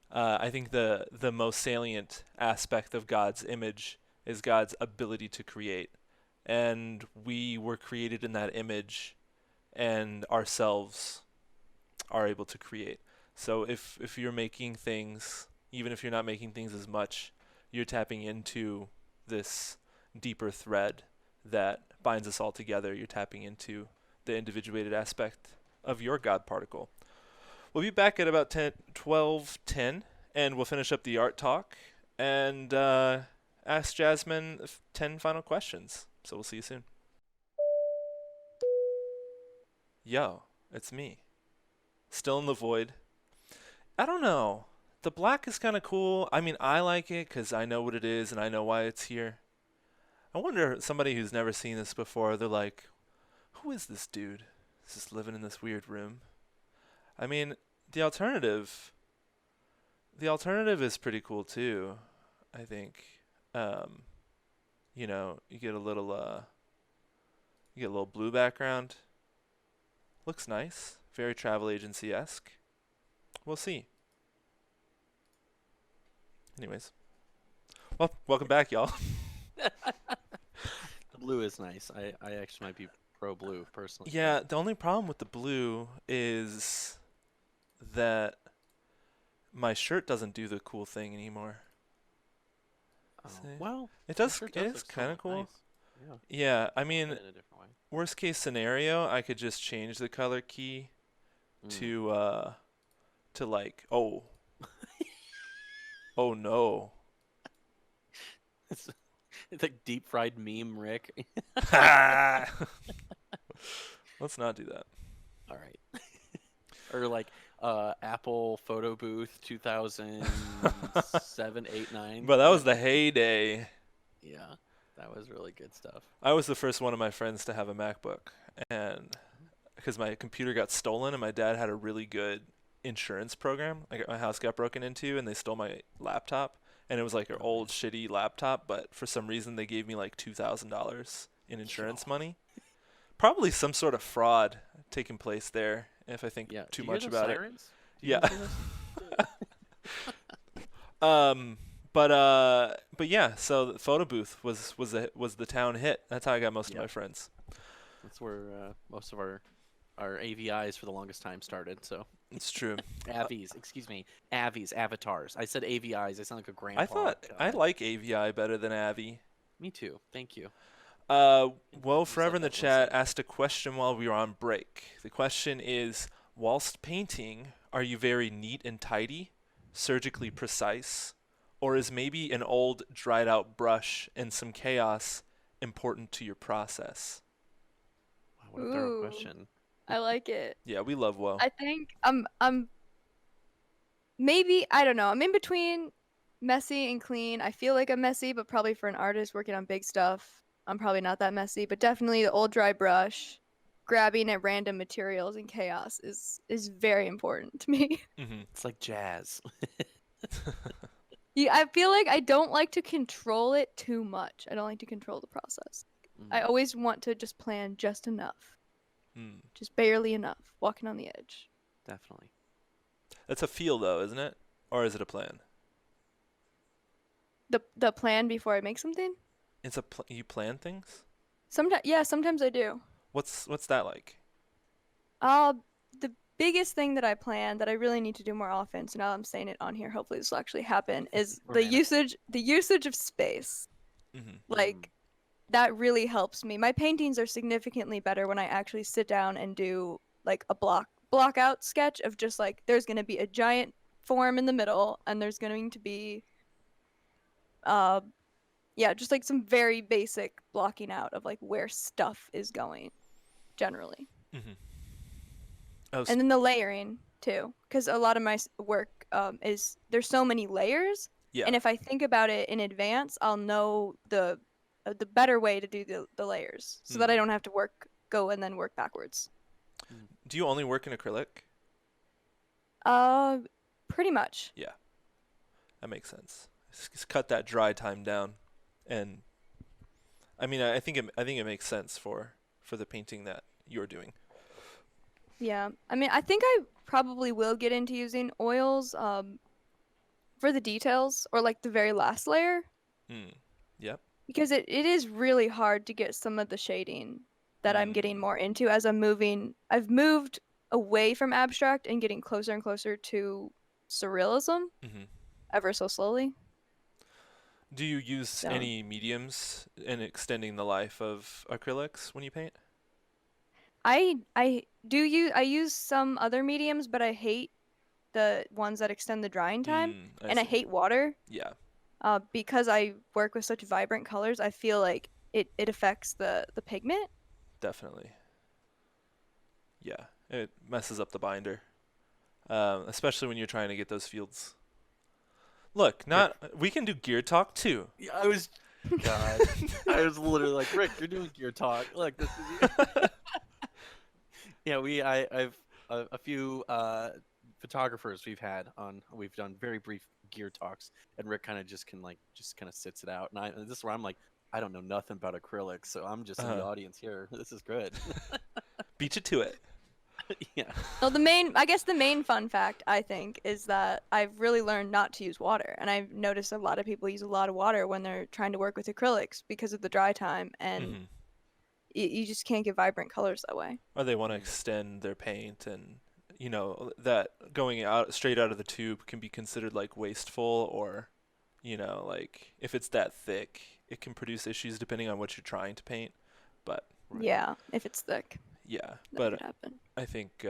I think the most salient aspect of God's image is God's ability to create, and we were created in that image, and ourselves are able to create. So if you're making things, even if you're not making things as much, you're tapping into this deeper thread that binds us all together. You're tapping into the individuated aspect of your God particle. We'll be back at about 12:10, and we'll finish up the art talk and ask Jasmine 10 final questions. So we'll see you soon. Yo, it's me. Still in the void. I don't know. The black is kind of cool. I mean, I like it because I know what it is and I know why it's here. I wonder, somebody who's never seen this before, they're like, who is this dude? He's just living in this weird room. I mean, the alternative, the alternative is pretty cool too, I think. Um, you get a little blue background. Looks nice. Very travel agency-esque. We'll see. Anyways. Well, welcome back, y'all. The blue is nice. I actually might be pro blue personally. Yeah, the only problem with the blue is that my shirt doesn't do the cool thing anymore. Oh, See? well, It it does, sure it does is look kind of somewhat cool. nice. Yeah, Yeah, I look mean, at it in a different way. worst case scenario, I could just change the color key Mm. to like, oh no. It's, it's like deep fried meme Rick. Let's not do that. All right. Or like Apple photo booth 2007, 8, 9. But that was the heyday. Yeah, that was really good stuff. I was the first one of my friends to have a MacBook, and because my computer got stolen, and my dad had a really good insurance program. Like my house got broken into, and they stole my laptop, and it was like an Oh, old man. shitty laptop, but for some reason they gave me like $2,000 in insurance Yo. money. Probably some sort of fraud taking place there if I think Yeah. too Do you hear much those about it. sirens? Do you Yeah. guys hear those? Um, but yeah, so the photo booth was the town hit. That's how I got most of Yeah. my friends. That's where most of our AVIs for the longest time started. So It's true. AVIs, excuse me, AVIs, avatars. I said AVIs. I sound like a I grandpa. thought I God. like AVI better than Avi. Me too. Thank you. Well, Who's Forever that in the that chat listen? asked a question while we were on break. The question is, whilst painting, are you very neat and tidy, surgically precise, or is maybe an old dried out brush and some chaos important to your process? Wow, what a thorough Ooh, question. I like it. Yeah, we love woe. I think I'm maybe, I don't know. I'm in between messy and clean. I feel like I'm messy, but probably for an artist working on big stuff, I'm probably not that messy. But definitely the old dry brush, grabbing at random materials and chaos is very important to me. Mm-hmm. It's like jazz. Yeah, I feel like I don't like to control it too much. I don't like to control the process. I Mm, always want to just plan just enough, Mm. just barely enough, walking on the edge. definitely. That's a feel though, isn't it? Or is it a plan? The plan before I make something? It's you plan things? Sometimes, yeah, sometimes I do. What's that like? Uh, the biggest thing that I plan that I really need to do more often, so now I'm saying it on here, hopefully this will actually happen, is We're manifesting. the usage of space. Mm-hmm. Mm, Like that really helps me. My paintings are significantly better when I actually sit down and do like a block out sketch of just like there's going to be a giant form in the middle and there's going to be uh yeah, just like some very basic blocking out of like where stuff is going generally. Mm-hmm. Oh, And then the layering too, because a lot of my work is there's so many layers, yeah. and if I think about it in advance, I'll know the better way to do the layers, so that I Mm. don't have to go and then work backwards. mm. Do you only work in acrylic? Uh, pretty much. Yeah, that makes sense. Just cut that dry time down, and I mean, I think it makes sense for the painting that you're doing. Yeah. I mean, I think I probably will get into using oils for the details or like the very last layer. Mm. Yep. Because it is really hard to get some of the shading that I'm getting Mm. more into as I'm moving. I've moved away from abstract and getting closer and closer to surrealism Mm-hmm. ever so slowly. Do you use So any mediums in extending the life of acrylics when you paint? I use some other mediums, but I hate the ones that extend the drying time, I and I see. hate water. Yeah, Because I work with such vibrant colors, I feel like it affects the pigment. definitely. Yeah, it messes up the binder, especially when you're trying to get those fields. Look, Rick, not we can do gear talk too. yeah, I was, God, I was literally like, Rick, you're doing gear talk. Look, this is. Yeah, I've a few photographers we've done very brief gear talks, and Rick kind of just kind of sits it out, and this is where I'm like, I don't know nothing about acrylics, so I'm just in the uh, audience here. This is good. beat you to it. Yeah. Well, I guess the main fun fact, I think, is that I've really learned not to use water. And I've noticed a lot of people use a lot of water when they're trying to work with acrylics because of the dry time. And Hmm. you just can't get vibrant colors that way. Or they want to Mm, extend their paint, and that going out straight out of the tube can be considered like wasteful, or like if it's that thick, it can produce issues depending on what you're trying to paint. But right. Yeah, if it's thick, yeah, that could but happen. I think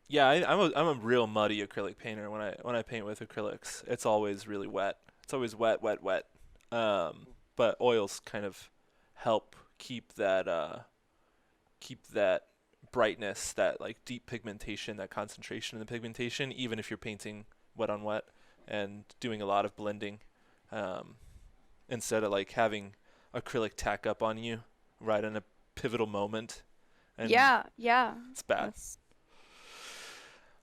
yeah, I'm a real muddy acrylic painter. When I paint with acrylics, it's always really wet. It's always wet, wet, wet. But oils kind of help keep that brightness, that like deep pigmentation, that concentration in the pigmentation, even if you're painting wet on wet and doing a lot of blending, um, instead of like having acrylic tack up on you right in a pivotal moment, and Yeah, yeah. it's bad. That's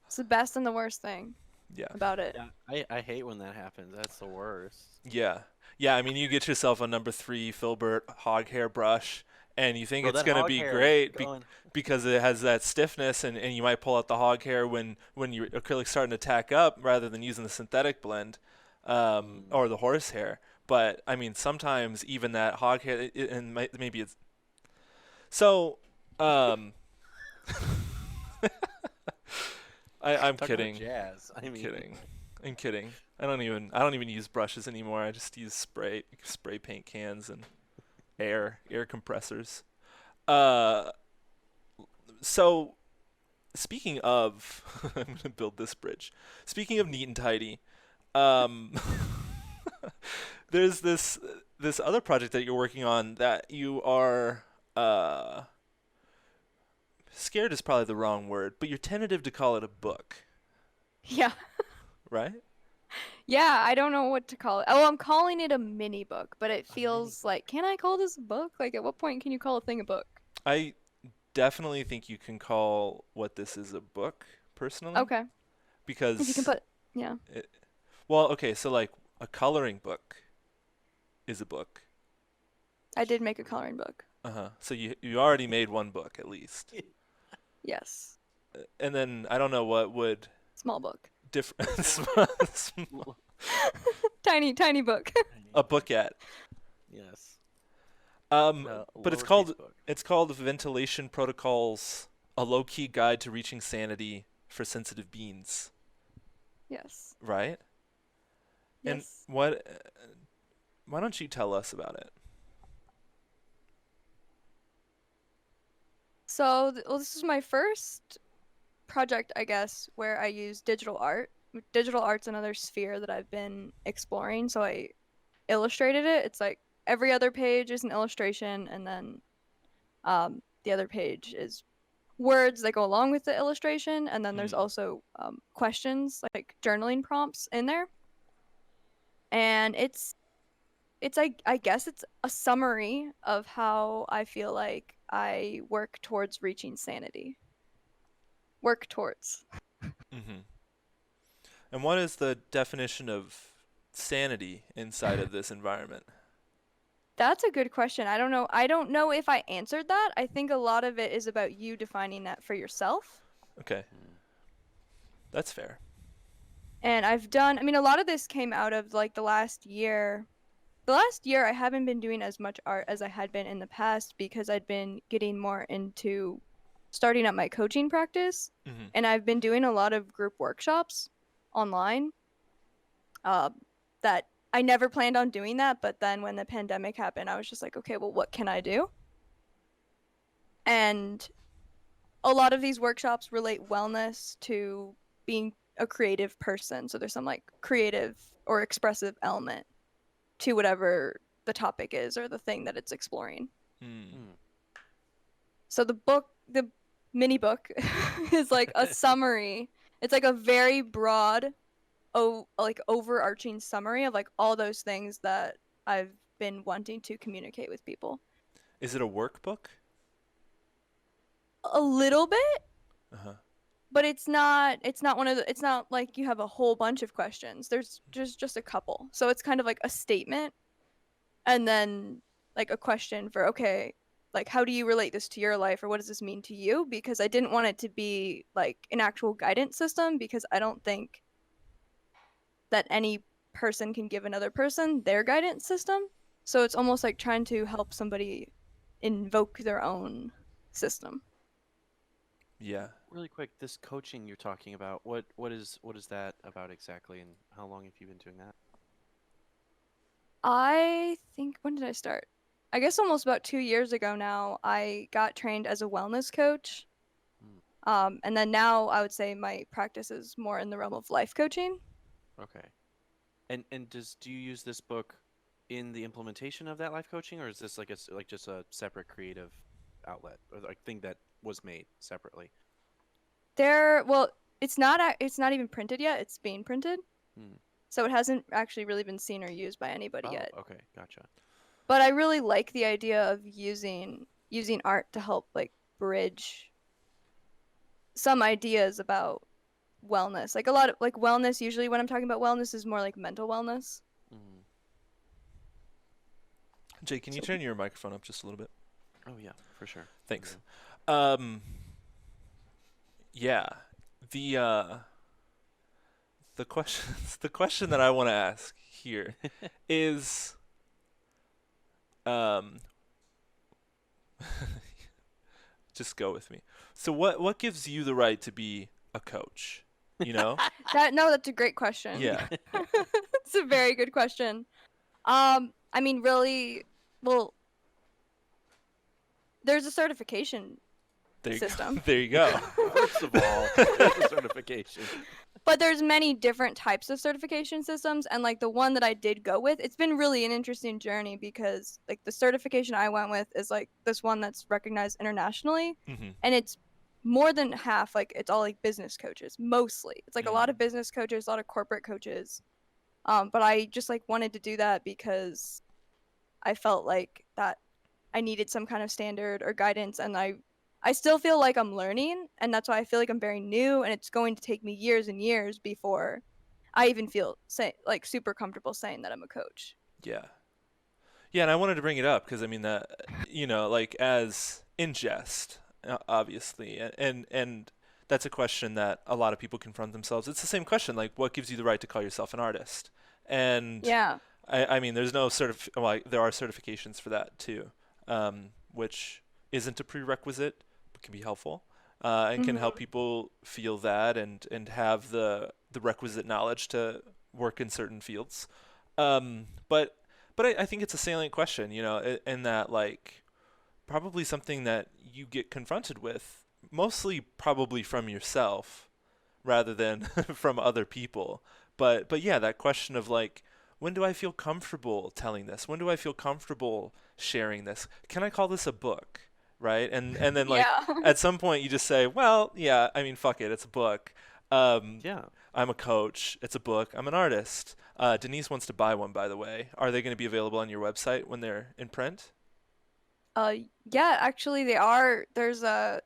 it's the best and the worst thing. Yeah. about it. Yeah, I hate when that happens. That's the worst. Yeah. Yeah, I mean, you get yourself a number 3 filbert hog hair brush, and you think Bro, it's that going to hog be hair is great going. because it has that stiffness, and you might pull out the hog hair when your acrylic's starting to tack up rather than using the synthetic blend Mm. or the horse hair. But, I mean, sometimes even that hog hair, and maybe it's. So, um, I'm Talk about kidding. jazz. I I'm mean, kidding. I'm kidding. I don't even use brushes anymore. I just use spray paint cans and air compressors. Uh, so speaking of, I'm gonna build this bridge. Speaking of neat and tidy, um, there's this other project that you're working on that you are scared is probably the wrong word, but you're tentative to call it a book, Yeah. right? Yeah, I don't know what to call it. Oh, I'm calling it a mini book, but it a mini. feels like, can I call this a book? Like, at what point can you call a thing a book? I definitely think you can call what this is a book, personally, Okay. If you can because put, yeah. it, well, okay, so like a coloring book is a book. I did make a coloring book. Uh-huh. So you already made one book at least. Yes. And then I don't know what would Small book. different Tiny, tiny book. a bookette. Yes. But it's Lowercase book. called Ventilation Protocols: A Low-Key Guide to Reaching Sanity for Sensitive Beings, Yes. right? And Yes. why don't you tell us about it? So, well, this is my first project, I guess, where I use digital art. Digital art's another sphere that I've been exploring, so I illustrated it. It's like every other page is an illustration, and then the other page is words that go along with the illustration, and then there's Hmm. also questions, like journaling prompts in there. And it's I guess it's a summary of how I feel like I work towards reaching sanity. Work towards. Hmm. And what is the definition of sanity inside of this environment? That's a good question. I don't know. I don't know if I answered that. I think a lot of it is about you defining that for yourself. Okay, Mm. that's fair. And I mean, a lot of this came out of like the last year. The last year, I haven't been doing as much art as I had been in the past because I'd been getting more into starting up my coaching practice. Hmm. And I've been doing a lot of group workshops online uh, that I never planned on doing that. But then when the pandemic happened, I was just like, okay, well, what can I do? And a lot of these workshops relate wellness to being a creative person. So there's some like creative or expressive element to whatever the topic is or the thing that it's exploring. Mm. Mm. So the mini book is like a summary. It's like a very broad, like overarching summary of like all those things that I've been wanting to communicate with people. Is it a workbook? A little bit, Uh-huh. but it's not one of the, it's not like you have a whole bunch of questions. There's just a couple. So it's kind of like a statement and then like a question for, okay, like how do you relate this to your life or what does this mean to you? Because I didn't want it to be like an actual guidance system because I don't think that any person can give another person their guidance system. So it's almost like trying to help somebody invoke their own system. Yeah. Really quick, this coaching you're talking about, what is that about exactly, and how long have you been doing that? I think, when did I start? I guess almost about 2 years ago now, I got trained as a wellness coach. Mm. And then now I would say my practice is more in the realm of life coaching. Okay. And do you use this book in the implementation of that life coaching, or is this like like just a separate creative outlet or like thing that was made separately? Well, it's not even printed yet. It's being printed. Hmm. So it hasn't actually really been seen or used by anybody Oh, yet. okay, gotcha. But I really like the idea of using art to help like bridge some ideas about wellness. Like a lot of like wellness, usually when I'm talking about wellness is more like mental wellness. Mm. Jake, can you So turn your microphone up just a little bit? Oh yeah, for sure. Thanks. Okay. Yeah. The the question the question that I want to ask here is um just go with me. So what gives you the right to be a coach? You know? that's a great question. Yeah. It's a very good question. I mean, really, well, there's a certification There you go. system, There you go. First of all, there's a certification. but there's many different types of certification systems, and like the one that I did go with, it's been really an interesting journey because like the certification I went with is like this one that's recognized internationally, Mhm. and it's more than half like it's all like business coaches mostly. It's like a lot of business coaches, a lot of corporate coaches. But I just like wanted to do that because I felt like that I needed some kind of standard or guidance, and I still feel like I'm learning, and that's why I feel like I'm very new, and it's going to take me years and years before I even feel like super comfortable saying that I'm a coach. Yeah. Yeah, and I wanted to bring it up because I mean that like as in jest, obviously, and that's a question that a lot of people confront themselves. It's the same question, like what gives you the right to call yourself an artist? And Yeah. I mean, there's no well, there are certifications for that too, which isn't a prerequisite, but can be helpful, and can help Mhm. people feel that and have the requisite knowledge to work in certain fields. But I think it's a salient question, in that like probably something that you get confronted with, mostly probably from yourself rather than from other people. But yeah, that question of like, when do I feel comfortable telling this? When do I feel comfortable sharing this? Can I call this a book? Right? And then like Yeah. at some point you just say, well, yeah, I mean, fuck it, it's a book. Um, Yeah. I'm a coach. It's a book. I'm an artist. Denise wants to buy one, by the way. Are they going to be available on your website when they're in print? uh yeah, actually they are. There's a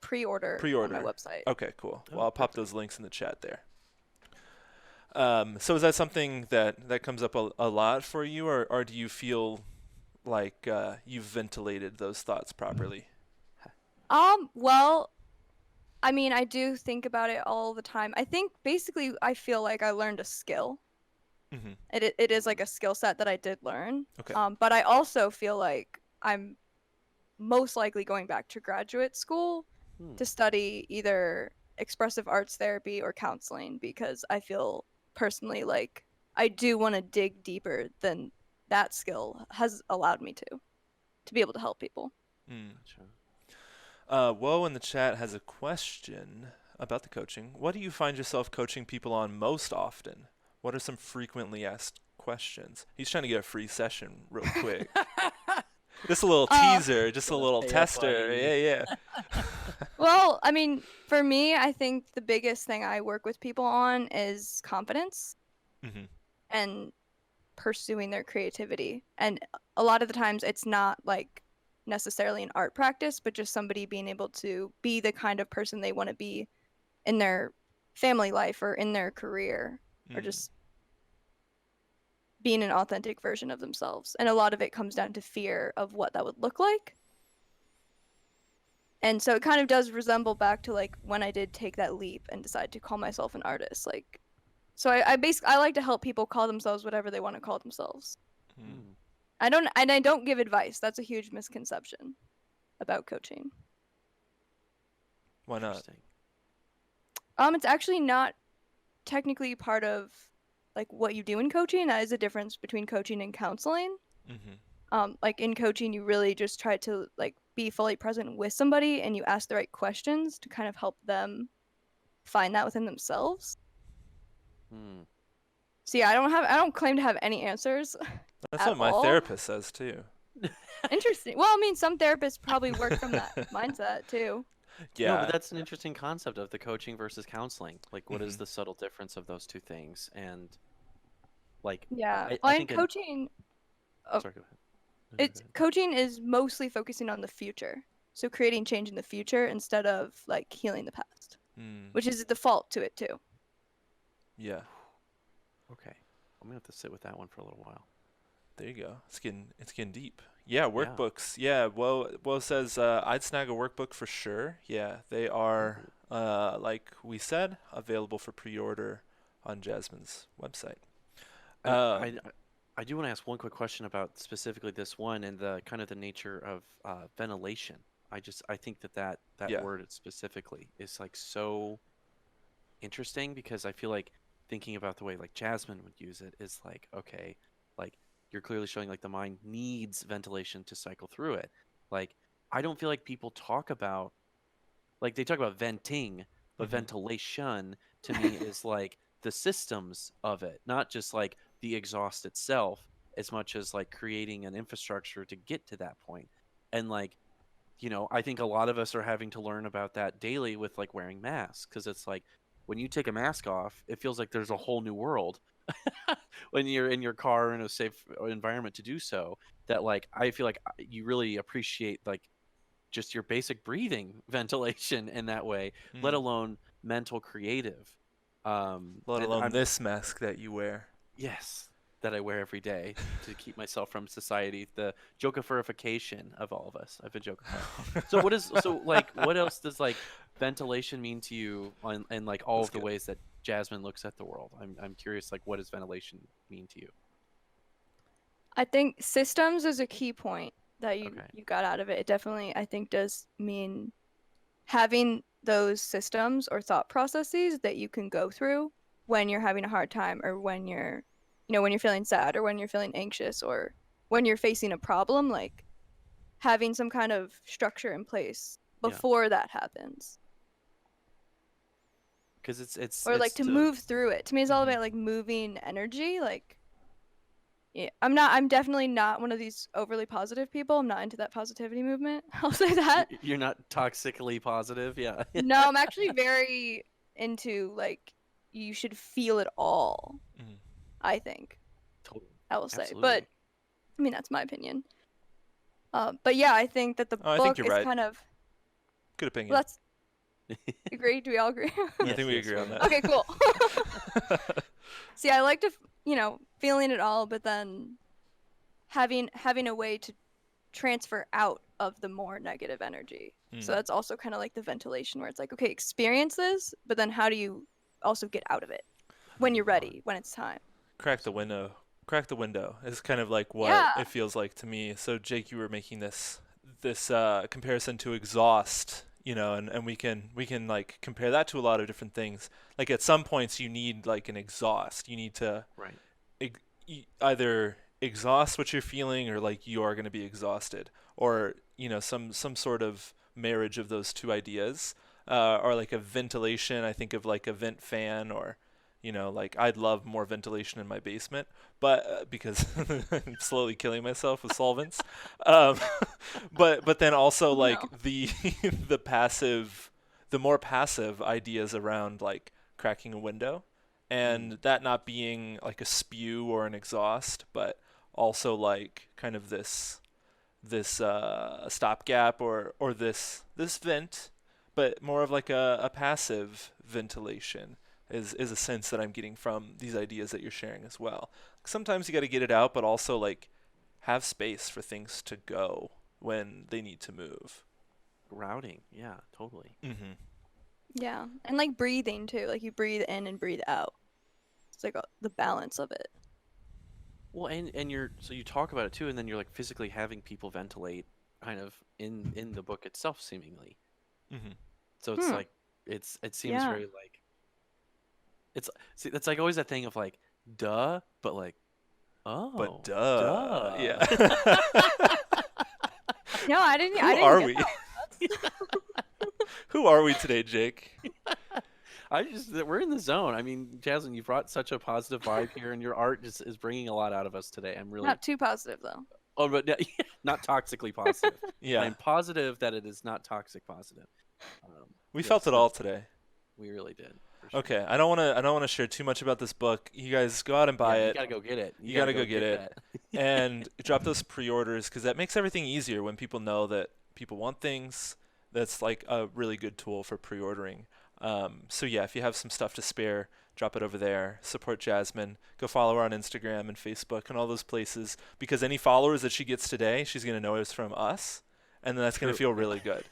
pre-order on my Pre-order. website. Okay, cool. Well, Oh, I'll pop perfect. those links in the chat there. So is that something that comes up a lot for you, or do you feel like you've ventilated those thoughts properly? Well, I mean, I do think about it all the time. I think basically I feel like I learned a skill. Mm-hmm. It is like a skill set that I did learn. Okay. But I also feel like I'm most likely going back to graduate school Hmm. to study either expressive arts therapy or counseling because I feel personally like I do want to dig deeper than that skill has allowed me to be able to help people. Mm. Gotcha. Woe in the chat has a question about the coaching. What do you find yourself coaching people on most often? What are some frequently asked questions? He's trying to get a free session real quick. Just a little Uh, teaser, just a little Pay up, tester. buddy. Yeah, yeah. well, I mean, for me, I think the biggest thing I work with people on is confidence Mm-hmm. and pursuing their creativity. And a lot of the times it's not like necessarily an art practice, but just somebody being able to be the kind of person they want to be in their family life or in their career or Mm. just being an authentic version of themselves. And a lot of it comes down to fear of what that would look like. And so it kind of does resemble back to like when I did take that leap and decide to call myself an artist. Like, so I basically I like to help people call themselves whatever they want to call themselves. Mm. Hmm. I don't give advice. That's a huge misconception about coaching. Why not? Interesting. It's actually not technically part of like what you do in coaching. That is a difference between coaching and counseling. Mm-hmm. Like in coaching, you really just try to like be fully present with somebody and you ask the right questions to kind of help them find that within themselves. Hmm. So yeah, I don't claim to have any answers That's at what my all. therapist says too. Interesting. Well, I mean, some therapists probably work from that mindset too. No, but Yeah. that's an interesting concept of the coaching versus counseling. Like, what is Mm-hmm. the subtle difference of those two things? And like, Yeah. I Well, in think an coaching, oh, sorry, go ahead. No, go it's ahead. coaching is mostly focusing on the future. So creating change in the future instead of like healing the past. which is the default to it too. Yeah. Okay. I'm gonna have to sit with that one for a little while. There you go. It's getting deep. Yeah, Yeah. workbooks. Yeah, Wo says I'd snag a workbook for sure. Yeah, they are like we said, available for pre-order on Jasmine's website. I Um, I I do want to ask one quick question about specifically this one and the kind of the nature of ventilation. I think that yeah. word specifically is like so interesting because I feel like thinking about the way like Jasmine would use it is like, okay, like you're clearly showing like the mind needs ventilation to cycle through it. Like I don't feel like people talk about like they talk about venting, but Hmm. ventilation to me is like the systems of it, not just like the exhaust itself, as much as like creating an infrastructure to get to that point. And like, I think a lot of us are having to learn about that daily with like wearing masks because it's like when you take a mask off, it feels like there's a whole new world when you're in your car in a safe environment to do so. That like I feel like you really appreciate like just your basic breathing ventilation in that way, let Mm. alone mental creative. Let And alone I'm this mask that you wear. yes, that I wear every day to keep myself from society. The jokiferification of all of us. I've been jokified. So what else does like ventilation mean to you on and like all That's of the good. ways that Jasmine looks at the world? I'm curious like what does ventilation mean to you? I think systems is a key point that you Okay. you got out of it. It definitely, I think, does mean having those systems or thought processes that you can go through when you're having a hard time or when when you're feeling sad or when you're feeling anxious or when you're facing a problem, like having some kind of structure in place Yeah. before that happens. Because Or like it's to to move through it. To me, it's all Hmm. about like moving energy. Like, yeah, I'm definitely not one of these overly positive people. I'm not into that positivity movement. I'll say that. you're not toxically positive. Yeah. No, I'm actually very into like you should feel it all, Hmm. I think. Totally. I will say. But Absolutely. I mean that's my opinion. But yeah, I think that the Oh, I think book you're is right. kind of Good well, opinion. that's agree. Do we all agree? I think Yes, we yes, agree on very that. much. Okay, cool. See, I like to, feeling it all, but then having a way to transfer out of the more negative energy. So Mm. that's also kind of like the ventilation where it's like, okay, experience this, but then how do you also get out of it How do when you you're move on? ready, when it's time? Crack the Absolutely. window. Crack the window is kind of like what Yeah. it feels like to me. So Jake, you were making this comparison to exhaust, and we can like compare that to a lot of different things. Like at some points you need like an exhaust. You need to Right. either exhaust what you're feeling or like you are going to be exhausted, or some sort of marriage of those two ideas, or like a ventilation. I think of like a vent fan, or like I'd love more ventilation in my basement, but because I'm slowly killing myself with solvents. um, but then also Oh like no. the more passive ideas around like cracking a window, Mm. and that not being like a spew or an exhaust, but also like kind of this stopgap, or this vent, but more of like a passive ventilation is a sense that I'm getting from these ideas that you're sharing as well. Sometimes you got to get it out, but also like have space for things to go when they need to move. Routing. Yeah, totally. Mm-hmm. Yeah. And like breathing too. Like you breathe in and breathe out. It's like the balance of it. Well, and you're so you talk about it too, and then you're like physically having people ventilate, kind of in the book itself, seemingly. Mm-hmm. So it's Hmm. like it seems Yeah. very like it's see that's like always that thing of like duh, but like But oh duh, duh. yeah. No, I Who didn't are get we? that one. Who are we today, Jake? I just we're in the zone. I mean, Jasmine, you brought such a positive vibe here, and your art just is bringing a lot out of us today. I'm really Not too positive though. oh, but not toxically positive. I Yeah, am positive that it is not toxic positive. we felt Yes, it all today. we really did for sure. Okay, I don't want to share too much about this book. You guys go out and Yeah, buy you it. gotta go get it. You You gotta gotta go go get get it that. and drop those pre-orders, because that makes everything easier when people know that people want things. That's like a really good tool for pre-ordering. So yeah, if you have some stuff to spare, drop it over there. Support Jasmine. Go follow her on Instagram and Facebook and all those places, because any followers that she gets today, she's going to know is from us, and then that's going to True. feel really good.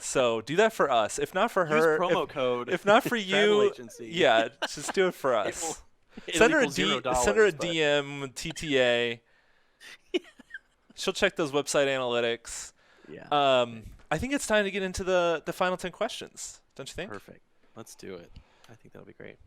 So do that for us. If not for Use her, promo code if not for travel you, agency. yeah, just do it for us. Send her a DM, TTA. She'll check those website analytics. Yeah. I think it's time to get into the final 10 questions. Don't you think? Perfect. Let's do it. I think that'll be great.